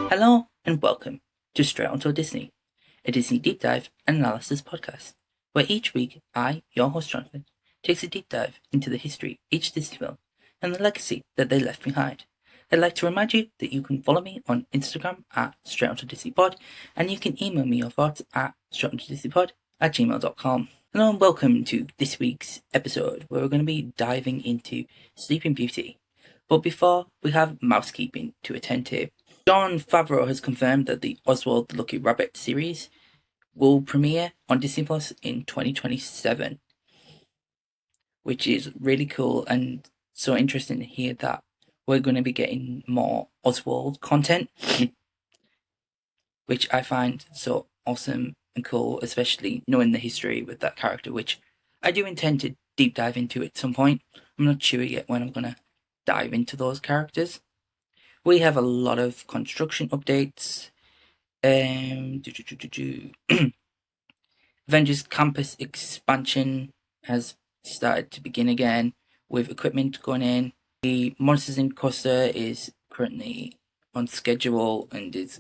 Hello and welcome to Straight Onto Disney, a Disney deep dive and analysis podcast, where each week I, your host Jonathan, takes a deep dive into the history of each Disney film and the legacy that they left behind. I'd like to remind you that you can follow me on Instagram at Straight Onto Disney Pod, and you can email me your thoughts at straightontodisneypod@gmail.com. Hello and welcome to this week's episode, where we're going to be diving into Sleeping Beauty. But before, we have mousekeeping to attend to. Jon Favreau has confirmed that the Oswald the Lucky Rabbit series will premiere on Disney Plus in 2027, which is really cool and so interesting to hear that we're going to be getting more Oswald content, which I find so awesome and cool, especially knowing the history with that character, which I do intend to deep dive into at some point. I'm not sure yet when I'm going to dive into those characters. We have a lot of construction updates. Avengers Campus expansion has started to begin again with equipment going in. The Monsters Inc. coaster is currently on schedule and its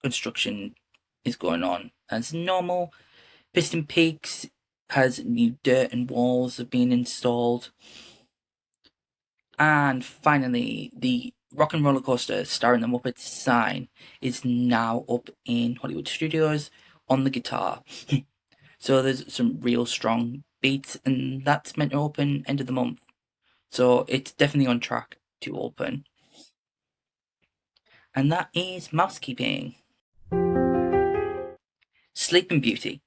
construction is going on as normal. Piston Peaks has new dirt and walls have been installed. And finally, the Rock and Roller Coaster starring the Muppets sign is now up in Hollywood Studios on the guitar. So there's some real strong beats, and that's meant to open end of the month. So it's definitely on track to open. And that is mousekeeping. Sleeping Beauty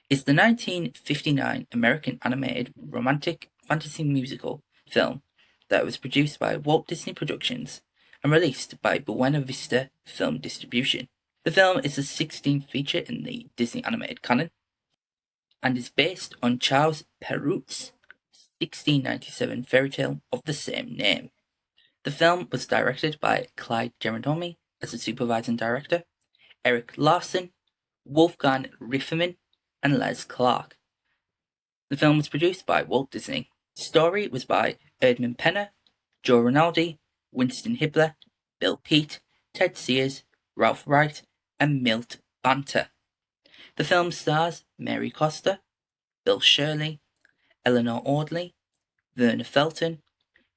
is the 1959 American animated romantic fantasy musical film that was produced by Walt Disney Productions and released by Buena Vista Film Distribution. The film is the 16th feature in the Disney animated canon and is based on Charles Perrault's 1697 fairy tale of the same name. The film was directed by Clyde Geronimi as the supervising director, Eric Larson, Wolfgang Rifferman, and Les Clark. The film was produced by Walt Disney. The story was by Erdman Penner, Joe Rinaldi, Winston Hibler, Bill Peet, Ted Sears, Ralph Wright, and Milt Banter. The film stars Mary Costa, Bill Shirley, Eleanor Audley, Verna Felton,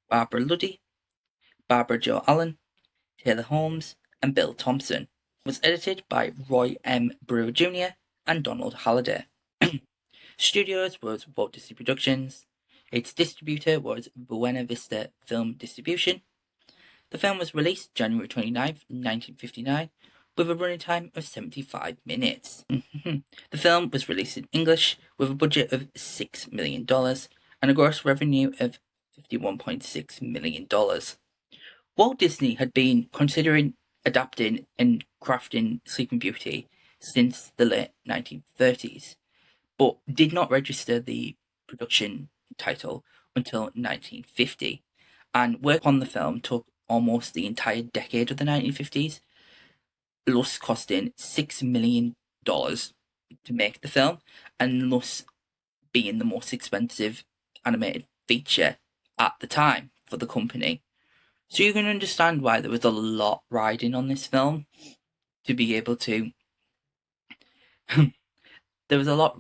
Barbara Luddy, Barbara Jo Allen, Taylor Holmes, and Bill Thompson. It was edited by Roy M. Brewer Jr. and Donald Halliday. Studios was Walt Disney Productions. Its distributor was Buena Vista Film Distribution. The film was released January 29th, 1959, with a running time of 75 minutes. The film was released in English with a budget of $6 million and a gross revenue of $51.6 million. Walt Disney had been considering adapting and crafting Sleeping Beauty since the late 1930s, but did not register the production title until 1950, and work on the film took almost the entire decade of the 1950s, thus costing $6 million to make the film, and thus being the most expensive animated feature at the time for the company. So you can understand why there was a lot riding on this film to be able to. There was a lot.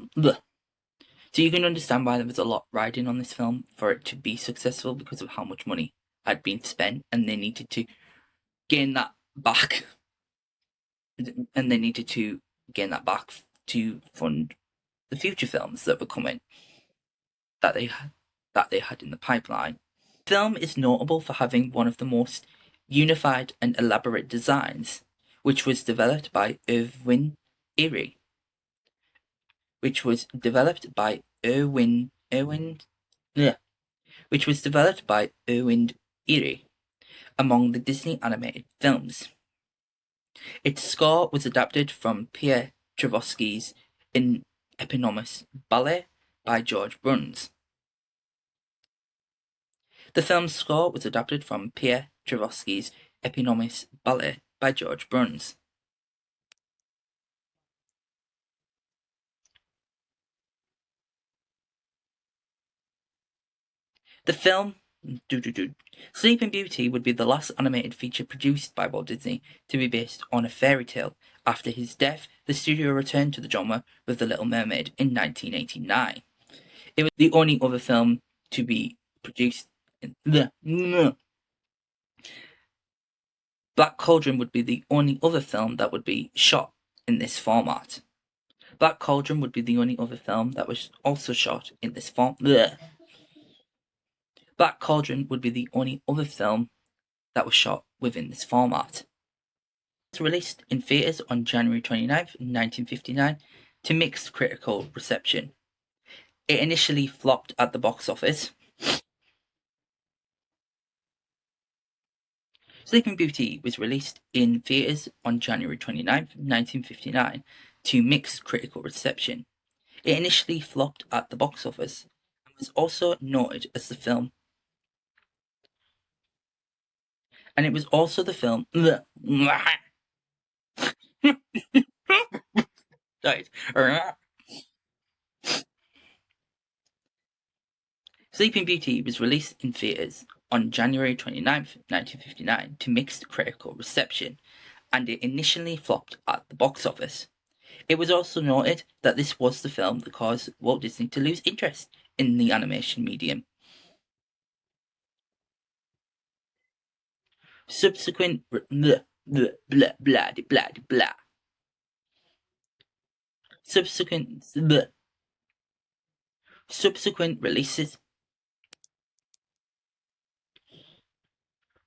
So you can understand why there was a lot riding on this film for it to be successful because of how much money had been spent, and they needed to gain that back. And they needed to gain that back to fund the future films that were coming, that they had in the pipeline. The film is notable for having one of the most unified and elaborate designs, which was developed by Irwin Erie. Which was developed by Irwin Erie, among the Disney animated films. Its score was adapted from Pierre Tchaikovsky's In Eponymous Ballet by George Bruns. The film's score was adapted from Pierre Tchaikovsky's Eponymous Ballet by George Bruns. The film Sleeping Beauty would be the last animated feature produced by Walt Disney to be based on a fairy tale. After his death, the studio returned to the genre with The Little Mermaid in 1989. It was the only other film to be produced in Black Cauldron would be the only other film that would be shot in this format. Black Cauldron would be the only other film that was also shot in this form. Black Cauldron would be the only other film that was shot within this format. It was released in theaters on January 29th, 1959, to mixed critical reception. It initially flopped at the box office. Sleeping Beauty was released in theaters on January 29th, 1959, to mixed critical reception. It initially flopped at the box office and was also noted as the film. And it was also the film. Sleeping Beauty was released in theaters on January 29th, 1959, to mixed critical reception, and it initially flopped at the box office. It was also noted that this was the film that caused Walt Disney to lose interest in the animation medium. Subsequent Subsequent releases.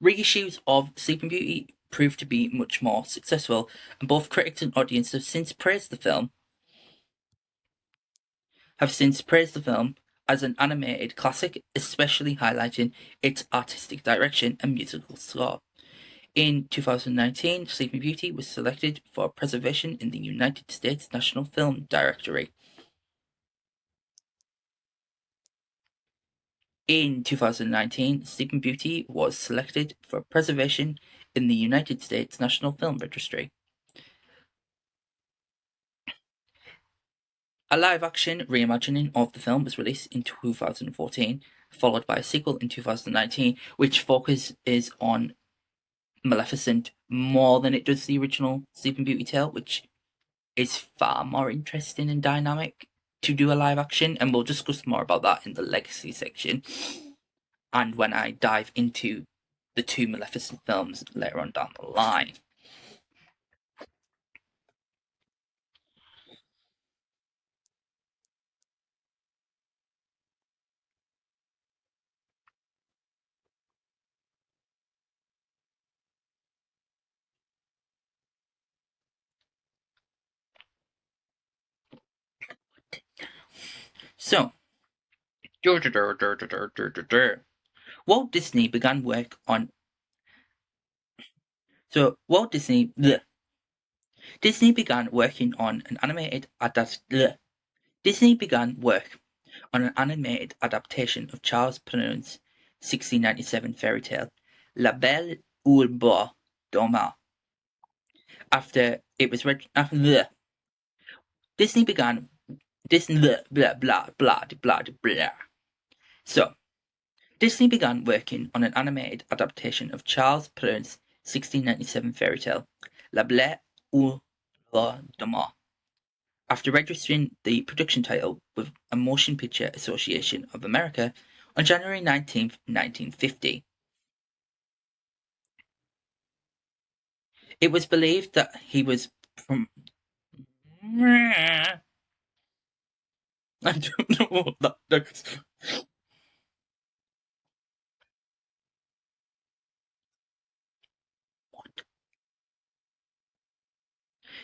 Reissues of Sleeping Beauty proved to be much more successful, and both critics and audience have since praised the film as an animated classic, especially highlighting its artistic direction and musical score. In 2019, Sleeping Beauty was selected for preservation in the United States National Film Directory. In 2019, Sleeping Beauty was selected for preservation in the United States National Film Registry. A live-action reimagining of the film was released in 2014, followed by a sequel in 2019, which focuses on Maleficent more than it does the original Sleeping Beauty tale, which is far more interesting and dynamic to do a live action, and we'll discuss more about that in the legacy section and when I dive into the two Maleficent films later on down the line. So, Walt Disney began work on. So Walt Disney. Disney began working on an animated Disney began work on an animated adaptation of Charles Perrault's 1697 fairy tale La Belle au Bois dormant. After it was Disney began So Disney began working on an animated adaptation of Charles Perrault's 1697 fairy tale La Belle au Bois dormant. After registering the production title with a Motion Picture Association of America on January 19, 1950. It was believed that he was from. I don't know what that does. What?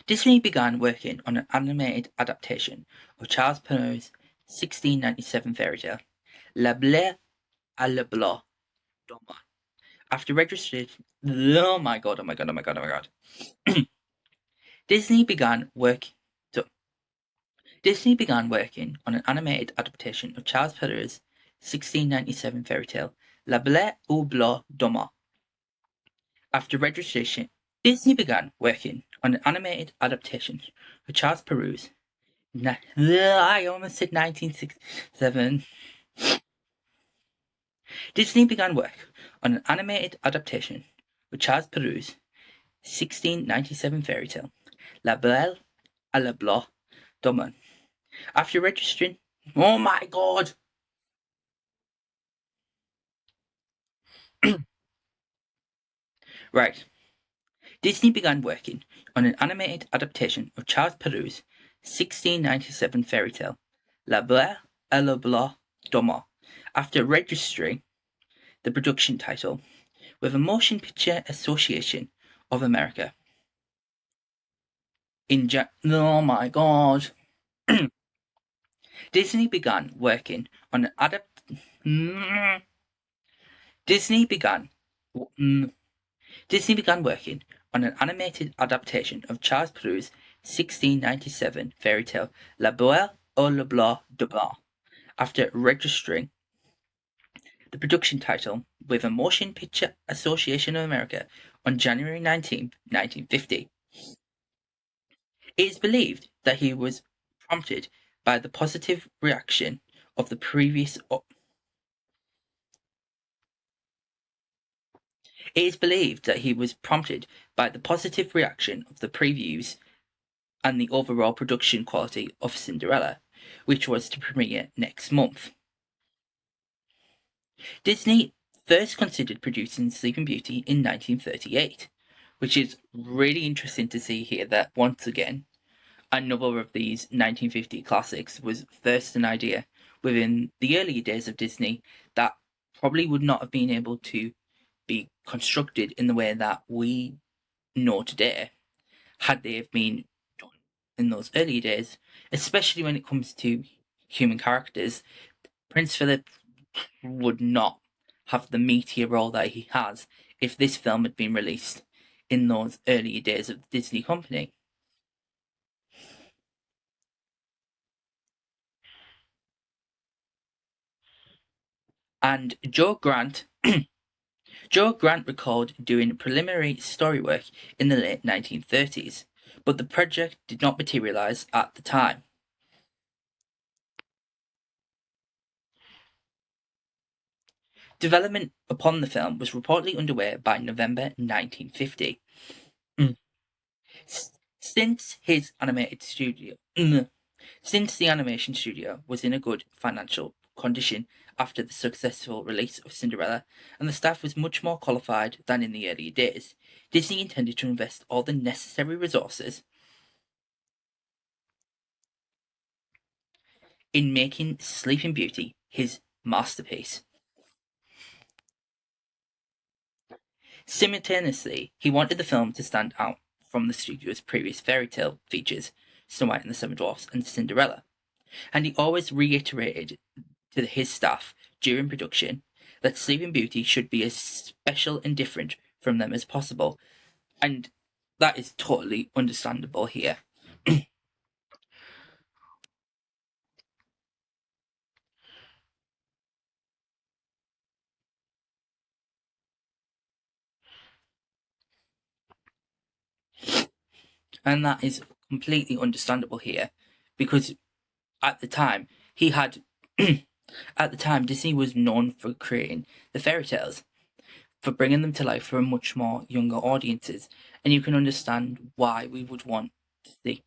Disney began working on an animated adaptation of Charles Perrault's 1697 fairy tale, La Belle à la Blanc Dormant. After registration. Oh my god. Disney began working on an animated adaptation of Charles Perrault's 1697 fairy tale, La Belle au Bois dormant. After registration, Disney began working on an animated adaptation of Charles Perrault's. I almost said 1967. Disney began work on an animated adaptation of Charles Perrault's 1697 fairy tale, La Belle à la Blanc Domaine. After registering, oh my god! Right. Disney began working on an animated adaptation of Charles Perrault's 1697 fairy tale, La Belle à la Blanc Domaine, after registering the production title with the Motion Picture Association of America. Oh my god. Disney began working on an Disney began Disney began working on an animated adaptation of Charles Perrault's 1697 fairy tale La Belle au le Blanc de Blanc after registering the production title with the Motion Picture Association of America on January 19, 1950. It is believed that he was prompted by the positive reaction of the previous It is believed that he was prompted by the positive reaction of the previews and the overall production quality of Cinderella, which was to premiere next month. Disney first considered producing Sleeping Beauty in 1938, which is really interesting to see here that once again, another of these 1950 classics was first an idea within the earlier days of Disney that probably would not have been able to be constructed in the way that we know today had they have been done in those earlier days, especially when it comes to human characters. Prince Philip would not have the meatier role that he has if this film had been released in those earlier days of the Disney company. And Joe Grant recalled doing preliminary story work in the late 1930s, but the project did not materialize at the time. Development upon the film was reportedly underway by November 1950. Since his animated studio, since the animation studio was in a good financial condition after the successful release of Cinderella, and the staff was much more qualified than in the earlier days, Disney intended to invest all the necessary resources in making Sleeping Beauty his masterpiece. Simultaneously, he wanted the film to stand out from the studio's previous fairy tale features, Snow White and the Seven Dwarfs and Cinderella, and he always reiterated to his staff during production that Sleeping Beauty should be as special and different from them as possible, and that is totally understandable here. And that is completely understandable here because at the time he had at the time Disney was known for creating the fairy tales, for bringing them to life for much more younger audiences, and you can understand why we would want to see.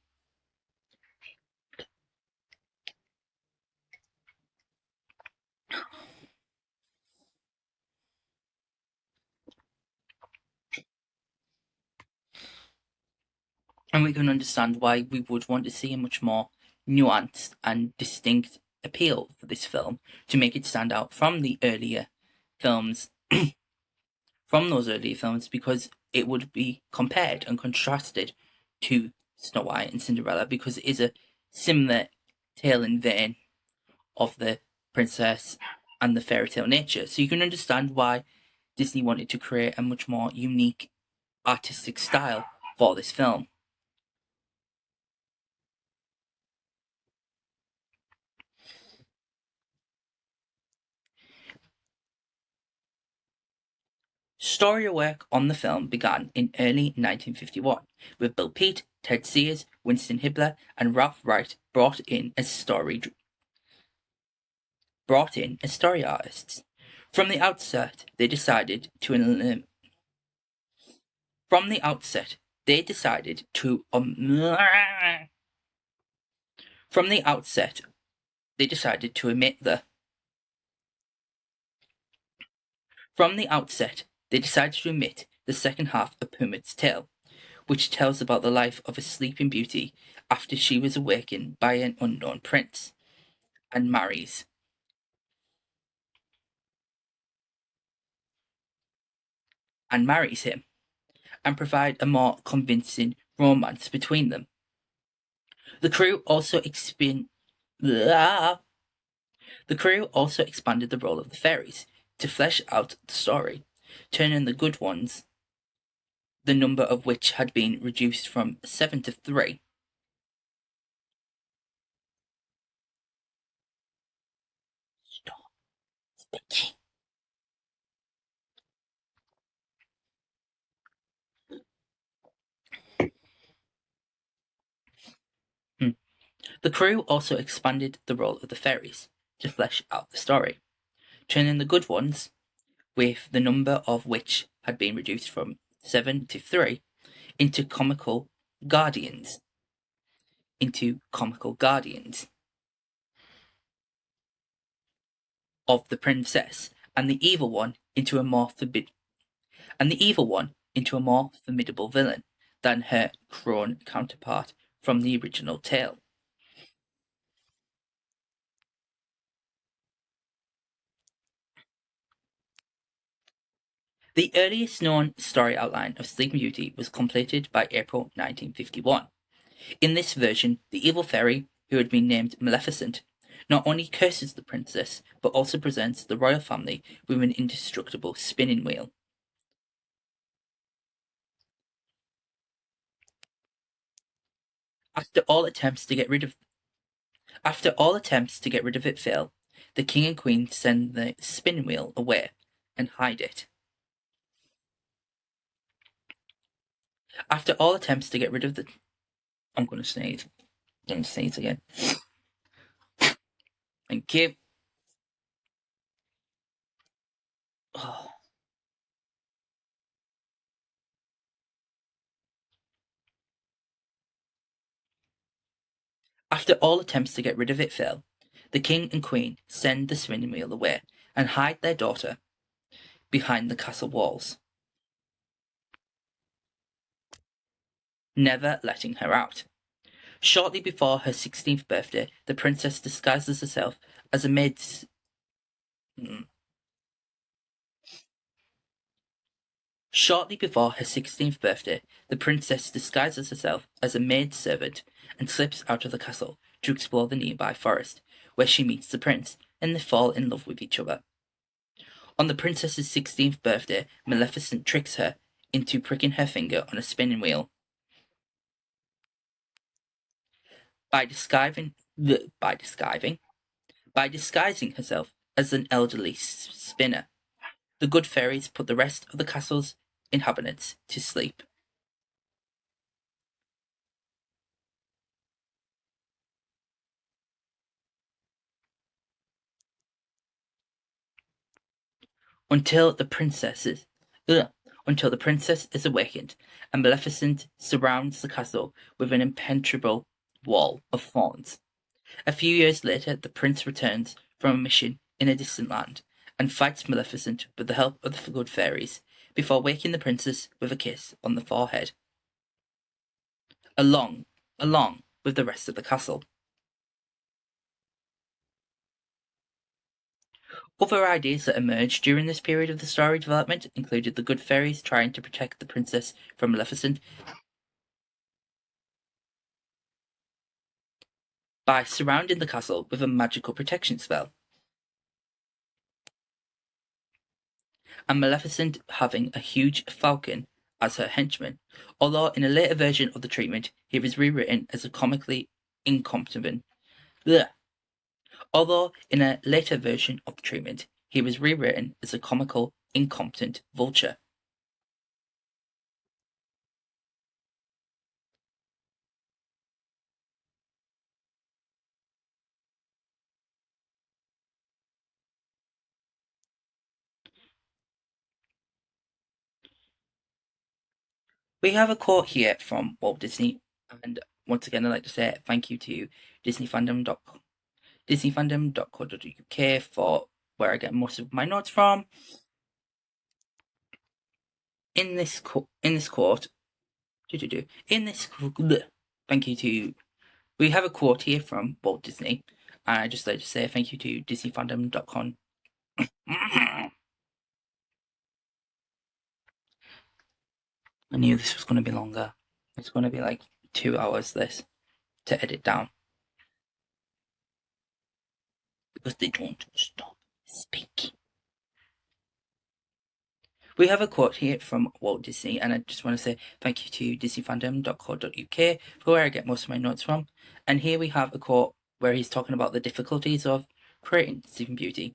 And we can understand why we would want to see a much more nuanced and distinct appeal for this film to make it stand out from the earlier films, from those earlier films, because it would be compared and contrasted to Snow White and Cinderella, because it is a similar tale in vein of the princess and the fairy tale nature. So you can understand why Disney wanted to create a much more unique artistic style for this film. Story work on the film began in early 1951, with Bill Peet, Ted Sears, Winston Hibler, and Ralph Wright brought in as story artists. From the outset, they decided to eliminate. From the outset, they decided to. From the outset, they decided to omit the. From the outset, they decided to omit the second half of Pumit's tale, which tells about the life of a sleeping beauty after she was awakened by an unknown prince, and marries him, and provide a more convincing romance between them. The crew also expanded the role of the fairies to flesh out the story, turning the good ones, the number of which had been reduced from 7 to 3. Stop speaking. The crew also expanded the role of the fairies to flesh out the story, turning the good ones, with the number of which had been reduced from 7 to 3, into comical guardians of the princess, and the evil one into a more formidable villain than her crone counterpart from the original tale. The earliest known story outline of Sleeping Beauty was completed by April 1951. In this version, the evil fairy, who had been named Maleficent, not only curses the princess, but also presents the royal family with an indestructible spinning wheel. After all attempts to get rid of it fail, the king and queen send the spinning wheel away and hide it. After all attempts to get rid of the I'm gonna sneeze. I'm gonna sneeze again. Thank you. Oh. After all attempts to get rid of it fail, the king and queen send the spinning wheel away and hide their daughter behind the castle walls, never letting her out. Shortly before her 16th birthday, the princess disguises herself as a maid. Shortly before her 16th birthday, the princess disguises herself as a maid servant and slips out of the castle to explore the nearby forest, where she meets the prince, and they fall in love with each other. On the princess's 16th birthday, Maleficent tricks her into pricking her finger on a spinning wheel. By disguising herself as an elderly spinner, the good fairies put the rest of the castle's inhabitants to sleep. Until the princess is awakened, and Maleficent surrounds the castle with an impenetrable wall of thorns. A few years later, the prince returns from a mission in a distant land and fights Maleficent with the help of the good fairies before waking the princess with a kiss on the forehead, along with the rest of the castle. Other ideas that emerged during this period of the story development included the good fairies trying to protect the princess from Maleficent by surrounding the castle with a magical protection spell, and Maleficent having a huge falcon as her henchman, although in a later version of the treatment he was rewritten as a comically incompetent. Blech. Although in a later version of the treatment he was rewritten as a comical, incompetent vulture. We have a quote here from Walt Disney, and once again, I'd like to say thank you to disneyfandom.co.uk for where I get most of my notes from. In this quote, thank you to. We have a quote here from Walt Disney, and I just like to say thank you to disneyfandom.com. I knew this was going to be longer. It's going to be like 2 hours this to edit down because they don't stop speaking. We have a quote here from Walt Disney, and I just want to say thank you to disneyfandom.co.uk for where I get most of my notes from. And here we have a quote where he's talking about the difficulties of creating Sleeping Beauty.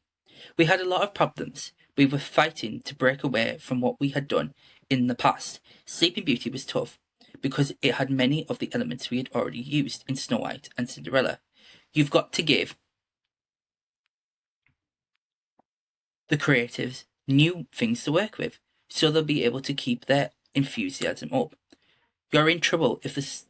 We had a lot of problems. We were fighting to break away from what we had done in the past. Sleeping Beauty was tough because it had many of the elements we had already used in Snow White and Cinderella. You've got to give the creatives new things to work with, so they'll be able to keep their enthusiasm up. You're in trouble if this.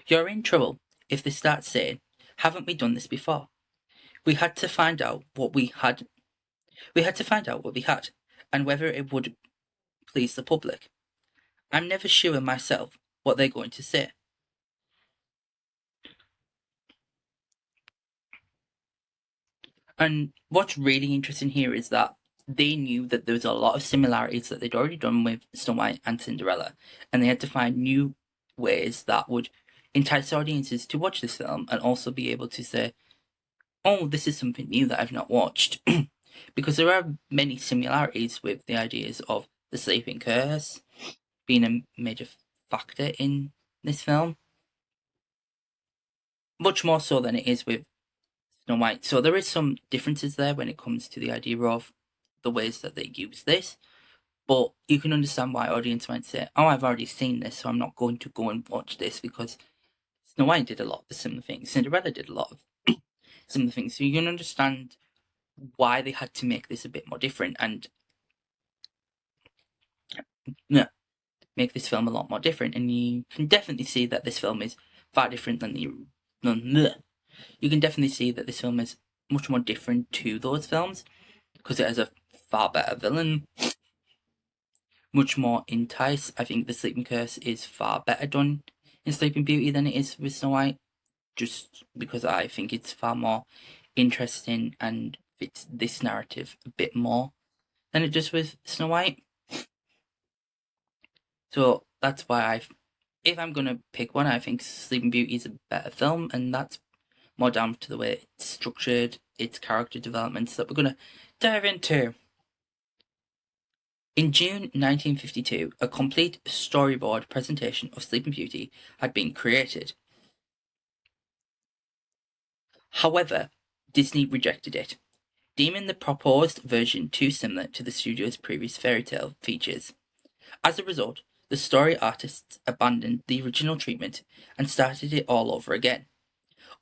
You're in trouble if they start saying, "Haven't we done this before?" We had to find out what we had. We had to find out what we had, and whether it would please the public. I'm never sure myself what they're going to say. And what's really interesting here is that they knew that there was a lot of similarities that they'd already done with Snow White and Cinderella, and they had to find new ways that would entice audiences to watch this film and also be able to say, "Oh, this is something new that I've not watched," because there are many similarities with the ideas of the sleeping curse being a major factor in this film, much more so than it is with Snow White. So there is some differences there when it comes to the idea of the ways that they use this, but you can understand why audience might say, "Oh, I've already seen this, so I'm not going to go and watch this," because Snow White did a lot of the similar things. Cinderella did a lot of similar things. So you can understand why they had to make this a bit more different and make this film a lot more different. And you can definitely see that this film is far different than you can definitely see that this film is much more different to those films because it has a far better villain, much more entice. I think The Sleeping Curse is far better done in Sleeping Beauty than it is with Snow White, just because I think it's far more interesting and fits this narrative a bit more than it does with Snow White. So that's why if I'm gonna pick one, I think Sleeping Beauty is a better film, and that's more down to the way it's structured, its character developments that we're gonna dive into. In June 1952, a complete storyboard presentation of Sleeping Beauty had been created. However, Disney rejected it, deeming the proposed version too similar to the studio's previous fairy tale features. As a result, the story artists abandoned the original treatment and started it all over again,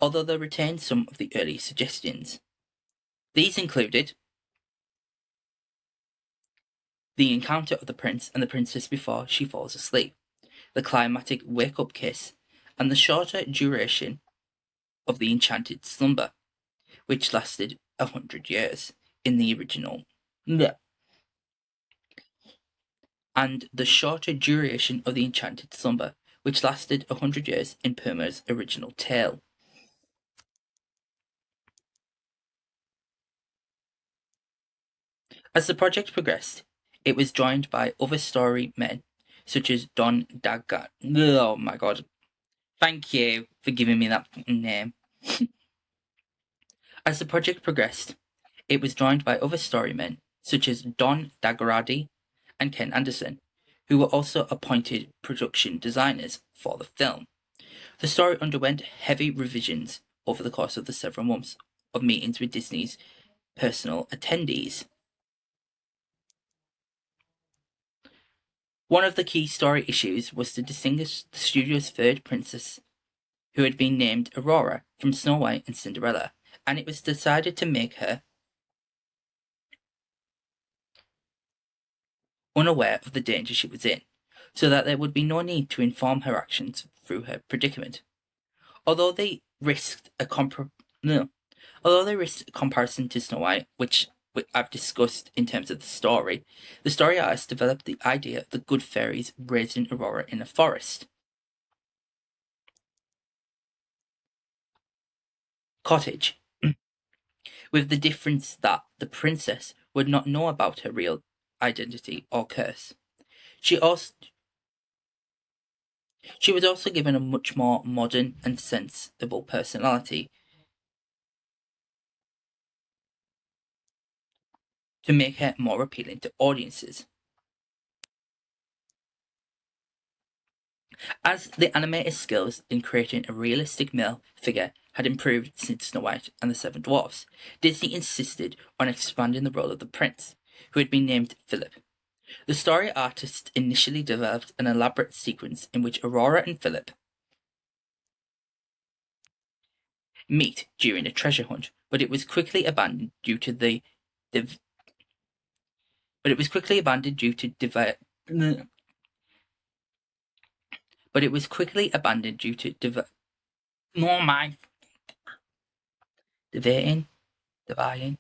although they retained some of the early suggestions. These included the encounter of the prince and the princess before she falls asleep, the climactic wake-up kiss, and the shorter duration of the enchanted slumber, which lasted 100 years in the original. And the shorter duration of the enchanted slumber, which lasted 100 years in Purmer's original tale. As the project progressed, it was joined by other story men, such as Don Dagan. Oh my god. Thank you for giving me that name. As the project progressed, it was joined by other storymen, such as Don Dagaradi and Ken Anderson, who were also appointed production designers for the film. The story underwent heavy revisions over the course of the several months of meetings with Disney's personal attendees. One of the key story issues was to distinguish the studio's third princess, who had been named Aurora, from Snow White and Cinderella, and it was decided to make her unaware of the danger she was in, so that there would be no need to inform her actions through her predicament. Although they risked a comparison to Snow White, which I've discussed in terms of the story artist developed the idea of the good fairies raising Aurora in a forest cottage, with the difference that the princess would not know about her real identity or curse. She also she was also given a much more modern and sensible personality to make her more appealing to audiences. As the animator's skills in creating a realistic male figure had improved since Snow White and the Seven Dwarfs, Disney insisted on expanding the role of the prince, who had been named Philip. The story artist initially developed an elaborate sequence in which Aurora and Philip meet during a treasure hunt, but it was quickly abandoned due to div- but it was quickly abandoned due to divi- but it was quickly abandoned due to oh my dividing dividing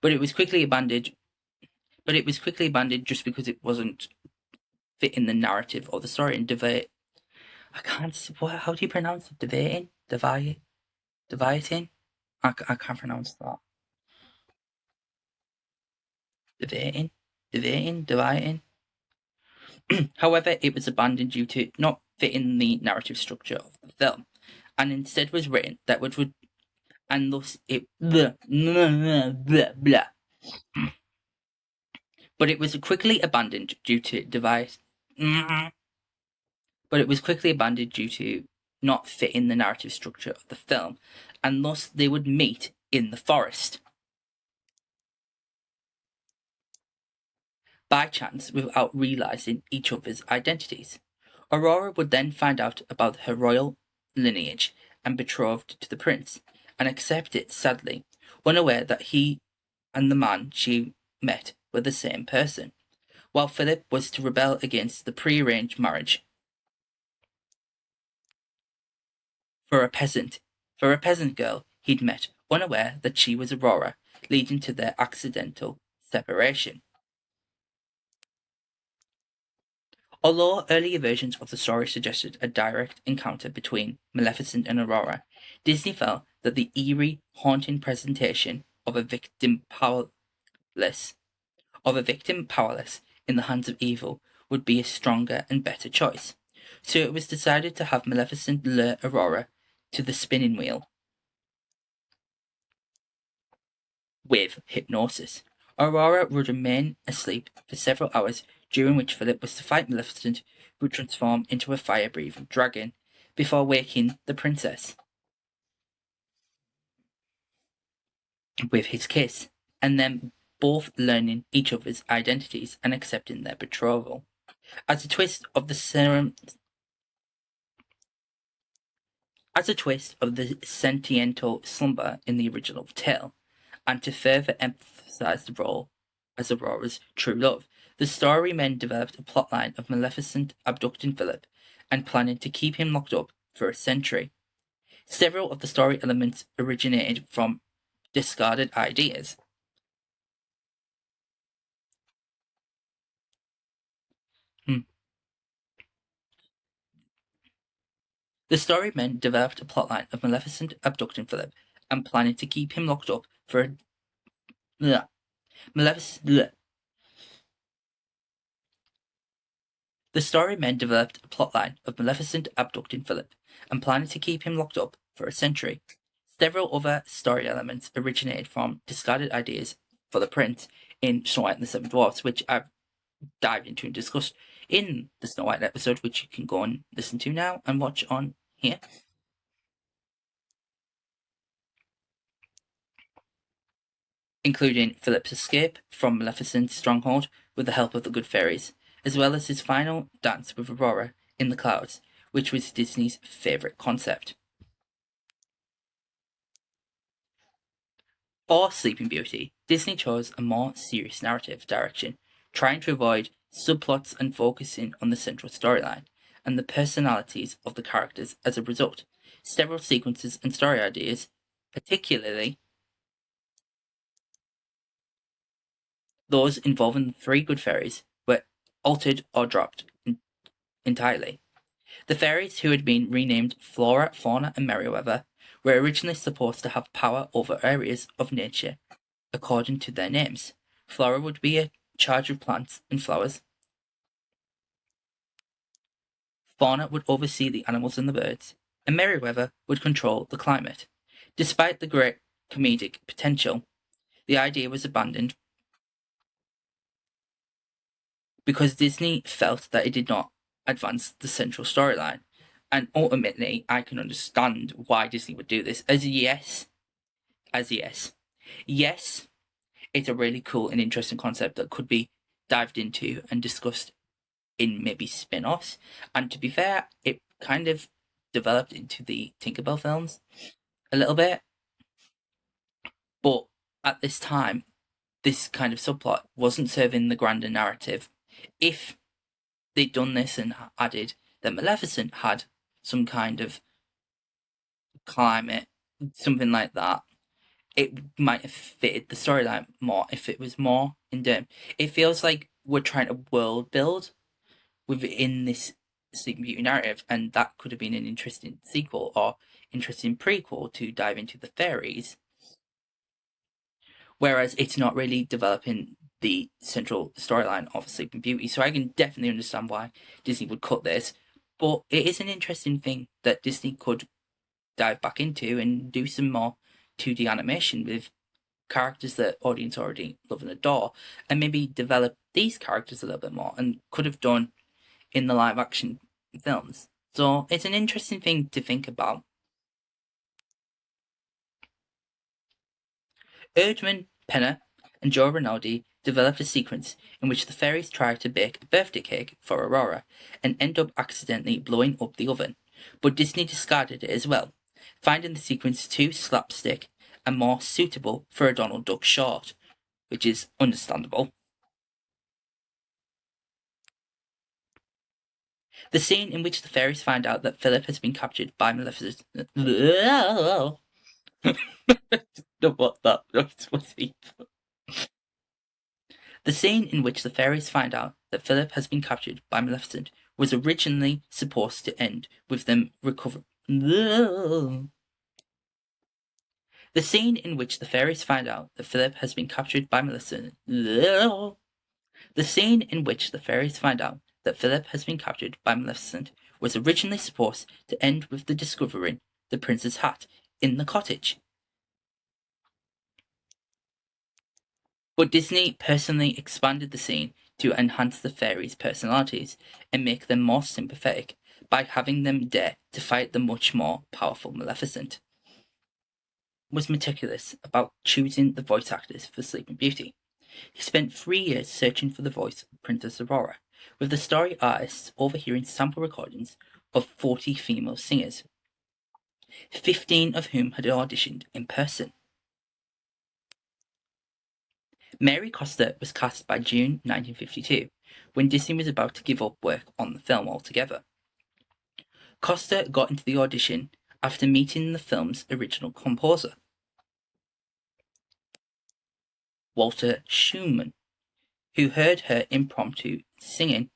but it was quickly abandoned just because it wasn't fit in the narrative or the story. And divert I can't how do you pronounce it? Dividing I can't pronounce that. Dividing. However, it was abandoned due to not fitting the narrative structure of the film, and instead was written that would and thus it blah, blah, blah, blah. But it was quickly abandoned due to device. But it was quickly abandoned due to not fitting the narrative structure of the film, and thus they would meet in the forest. By chance, without realizing each other's identities. Aurora would then find out about her royal lineage and betrothed to the prince, and accept it sadly, unaware that he and the man she met were the same person, while Philip was to rebel against the prearranged marriage for a peasant girl he'd met, unaware that she was Aurora, leading to their accidental separation. Although earlier versions of the story suggested a direct encounter between Maleficent and Aurora, Disney felt that the eerie, haunting presentation of a victim powerless in the hands of evil would be a stronger and better choice. So it was decided to have Maleficent lure Aurora to the spinning wheel with hypnosis. Aurora would remain asleep for several hours, during which Philip was to fight Maleficent, who would transform into a fire-breathing dragon, before waking the princess with his kiss, and then both learning each other's identities and accepting their betrothal. As a twist of the sentimental slumber in the original tale, and to further emphasize the role as Aurora's true love, the story men developed a plotline of Maleficent abducting Philip and planning to keep him locked up for a century. Several of the story elements originated from discarded ideas. Hmm. The story men developed a plotline of Maleficent abducting Philip and planning to keep him locked up for a Maleficent. The story men developed a plotline of Maleficent abducting Philip and planning to keep him locked up for a century. Several other story elements originated from discarded ideas for the prince in Snow White and the Seven Dwarfs, which I've dived into and discussed in the Snow White episode, which you can go and listen to now and watch on here. including Philip's escape from Maleficent's stronghold with the help of the good fairies, as well as his final dance with Aurora in the clouds, which was Disney's favourite concept. For Sleeping Beauty, Disney chose a more serious narrative direction, trying to avoid subplots and focusing on the central storyline and the personalities of the characters as a result. Several sequences and story ideas, particularly those involving the three good fairies, were altered or dropped entirely. The fairies, who had been renamed Flora, Fauna, and Merryweather, were originally supposed to have power over areas of nature according to their names. Flora would be in charge of plants and flowers. Fauna would oversee the animals and the birds, and Merryweather would control the climate. Despite the great comedic potential, the idea was abandoned because Disney felt that it did not advance the central storyline. And ultimately, I can understand why Disney would do this. Yes, it's a really cool and interesting concept that could be dived into and discussed in maybe spin-offs. And to be fair, it kind of developed into the Tinkerbell films a little bit. But at this time, this kind of subplot wasn't serving the grander narrative. If they'd done this and added that Maleficent had some kind of climate, something like that, it might have fitted the storyline more if it was more in depth. It feels like we're trying to world build within this Sleeping Beauty narrative, and that could have been an interesting sequel or interesting prequel to dive into the fairies. Whereas it's not really developing the central storyline of Sleeping Beauty, so I can definitely understand why Disney would cut this. But it is an interesting thing that Disney could dive back into and do some more 2D animation with characters that audience already love and adore, and maybe develop these characters a little bit more, and could have done in the live action films. So it's an interesting thing to think about. Erdmann, Penner, and Joe Rinaldi developed a sequence in which the fairies try to bake a birthday cake for Aurora and end up accidentally blowing up the oven, but Disney discarded it as well, finding the sequence too slapstick and more suitable for a Donald Duck short, which is understandable. The scene in which the fairies find out that Philip has been captured by Maleficent. No, what that was he? The scene in which the fairies find out that Philip has been captured by Maleficent was originally supposed to end with them recovering. The scene in which the fairies find out that Philip has been captured by Maleficent. The scene in which the fairies find out that Philip has been captured by Maleficent was originally supposed to end with the discovering the prince's hat in the cottage. But Disney personally expanded the scene to enhance the fairies' personalities and make them more sympathetic by having them dare to fight the much more powerful Maleficent. Was meticulous about choosing the voice actors for Sleeping Beauty. He spent 3 years searching for the voice of Princess Aurora, with the story artists overhearing sample recordings of 40 female singers, 15 of whom had auditioned in person. Mary Costa was cast by June 1952, when Disney was about to give up work on the film altogether. Costa got into the audition after meeting the film's original composer, Walter Schumann, who heard her impromptu singing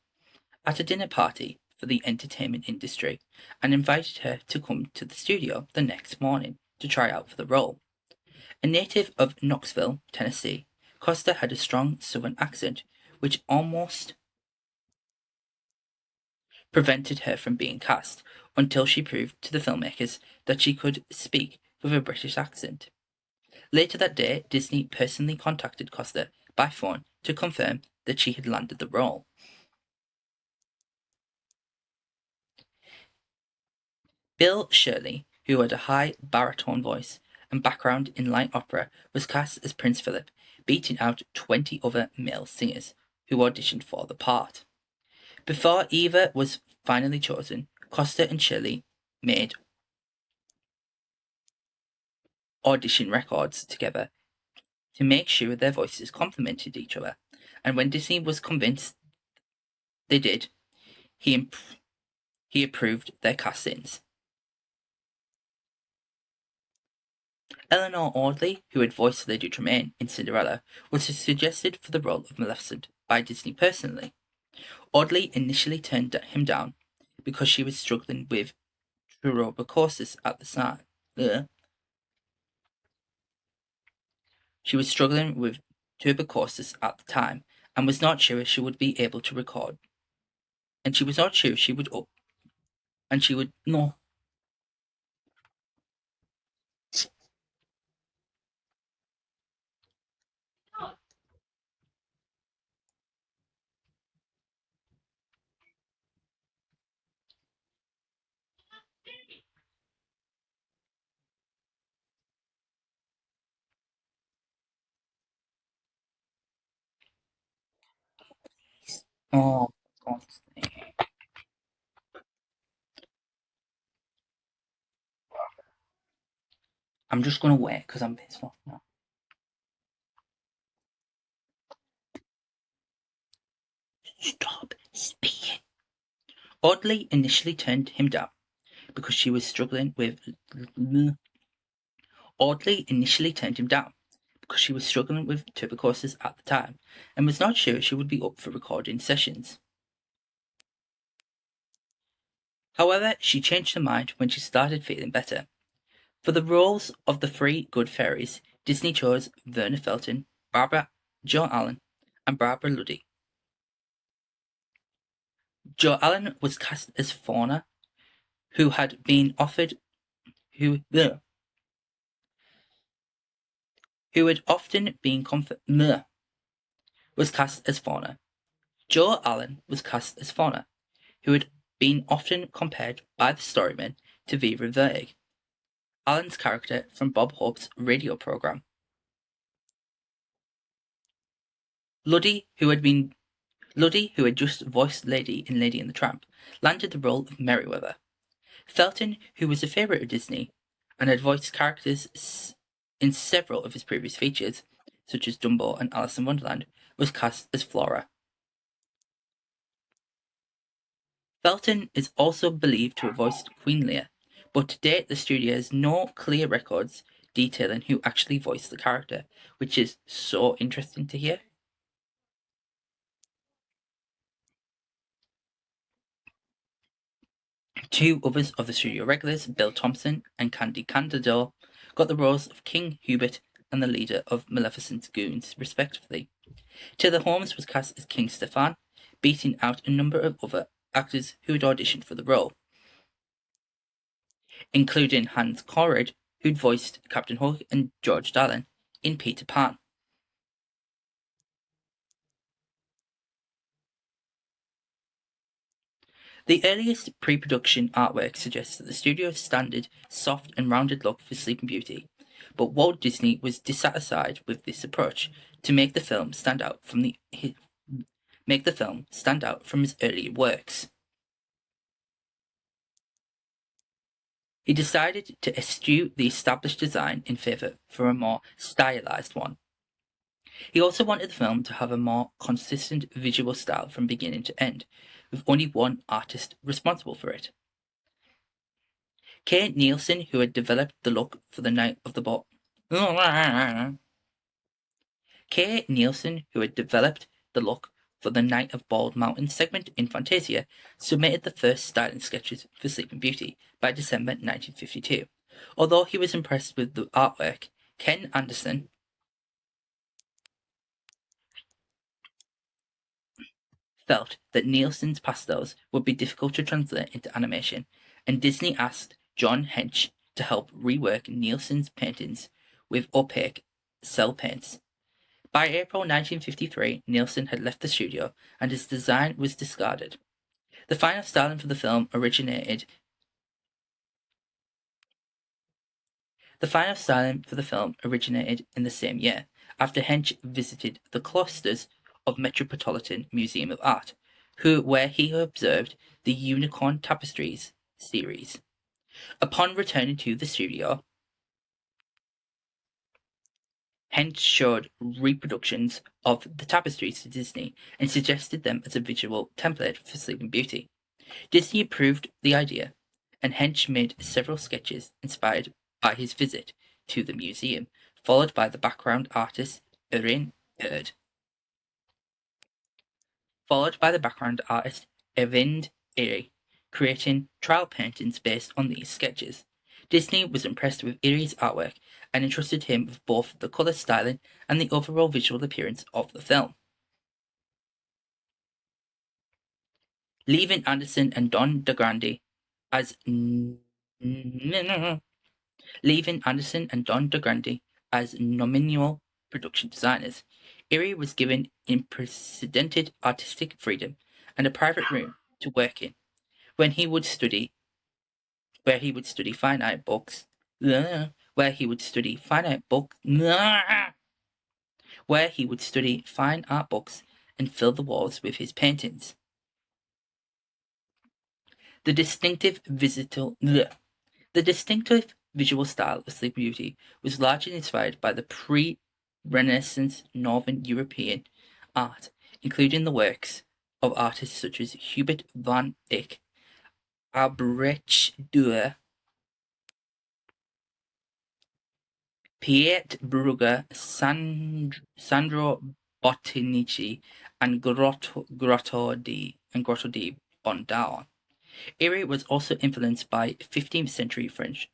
at a dinner party for the entertainment industry and invited her to come to the studio the next morning to try out for the role. A native of Knoxville, Tennessee, Costa had a strong southern accent which almost prevented her from being cast until she proved to the filmmakers that she could speak with a British accent. Later that day, Disney personally contacted Costa by phone to confirm that she had landed the role. Bill Shirley, who had a high baritone voice and background in light opera, was cast as Prince Philip, beating out 20 other male singers who auditioned for the part. Before Eva was finally chosen, Costa and Shirley made audition records together to make sure their voices complemented each other, and when Disney was convinced they did, he approved their castings. Eleanor Audley, who had voiced Lady Tremaine in Cinderella, was suggested for the role of Maleficent by Disney personally. Audley initially turned him down because she was struggling with tuberculosis at the time. She was struggling with tuberculosis at the time and was not sure she would be able to record. And she was not sure she would no. Oh, God's sake. I'm just gonna wait because I'm pissed off now. Stop speaking. Audley initially turned him down because she was struggling with tuberculosis at the time and was not sure she would be up for recording sessions. However, she changed her mind when she started feeling better. For the roles of the three good fairies, Disney chose Verna Felton, Jo Allen, and Barbara Luddy. Jo Allen was cast as Fauna, who had often was cast as Fauna. Jo Allen was cast as Fauna, who had been often compared by the Storymen to Vera Vertig, Allen's character from Bob Hope's radio program. Luddy, who had just voiced Lady in Lady and the Tramp, landed the role of Merryweather. Felton, who was a favourite of Disney and had voiced characters in several of his previous features, such as Dumbo and Alice in Wonderland, was cast as Flora. Felton is also believed to have voiced Queen Lear, but to date the studio has no clear records detailing who actually voiced the character, which is so interesting to hear. Two others of the studio regulars, Bill Thompson and Candy Candidor, got the roles of King Hubert and the leader of Maleficent's goons, respectively. Taylor Holmes was cast as King Stefan, beating out a number of other actors who had auditioned for the role, including Hans Conried, who'd voiced Captain Hook, and George Dallin in Peter Pan. The earliest pre-production artwork suggests that the studio's standard, soft and rounded look for Sleeping Beauty, but Walt Disney was dissatisfied with this approach to make the film stand out from his earlier works. He decided to eschew the established design in favour for a more stylized one. He also wanted the film to have a more consistent visual style from beginning to end, with only one artist responsible for it. Kay Nielsen, who had developed the look for the Night of the Ball. Kay Nielsen, who had developed the look for the Night of Bald Mountain segment in Fantasia, submitted the first styling sketches for Sleeping Beauty by December 1952. Although he was impressed with the artwork, Ken Anderson felt that Nielsen's pastels would be difficult to translate into animation, and Disney asked John Hench to help rework Nielsen's paintings with opaque cel paints. By April 1953, Nielsen had left the studio and his design was discarded. The final styling for the film originated The final styling for the film originated in the same year, after Hench visited the cloisters of Metropolitan Museum of Art, where he observed the Unicorn Tapestries series. Upon returning to the studio, Hench showed reproductions of the tapestries to Disney and suggested them as a visual template for Sleeping Beauty. Disney approved the idea, and Hench made several sketches inspired by his visit to the museum, followed by the background artist Erin Erd. Evind Erie, creating trial paintings based on these sketches. Disney was impressed with Erie's artwork and entrusted him with both the color styling and the overall visual appearance of the film. Leaving Anderson and Don DeGrande as nominal production designers, Erie was given unprecedented artistic freedom and a private room to work in, where he would study fine art books, and fill the walls with his paintings. The distinctive visual style of Sleeping Beauty was largely inspired by the pre-Renaissance Northern European art, including the works of artists such as Hubert van Eyck, Albrecht Dürer, Piet Brugger, Sandro Botticelli, and Grotto di Bondone. Erie was also influenced by 15th century French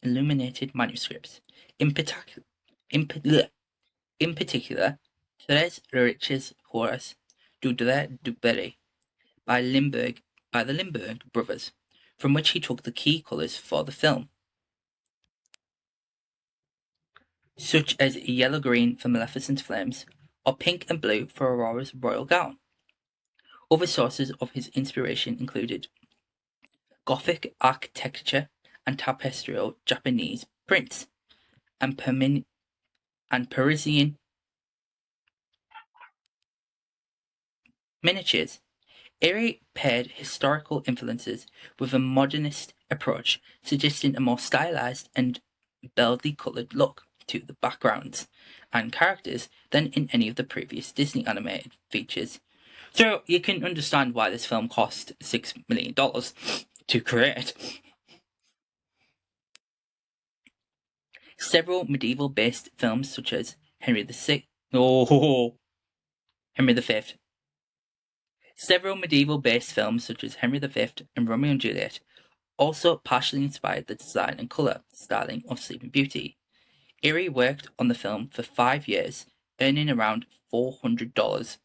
illuminated manuscripts, in particular Thérèse Lerich's Horace Dudre du Berry by the Limburg brothers, from which he took the key colours for the film, such as yellow-green for Maleficent's flames, or pink and blue for Aurora's royal gown. Other sources of his inspiration included Gothic architecture and tapestral Japanese prints, and Parisian miniatures. Erie paired historical influences with a modernist approach, suggesting a more stylized and boldly colored look to the backgrounds and characters than in any of the previous Disney animated features. So you can understand why this film cost $6 million to create. Several medieval-based films such as Henry V. Several medieval-based films such as Henry V and Romeo and Juliet also partially inspired the design and colour styling of Sleeping Beauty. Erie worked on the film for 5 years, earning around $400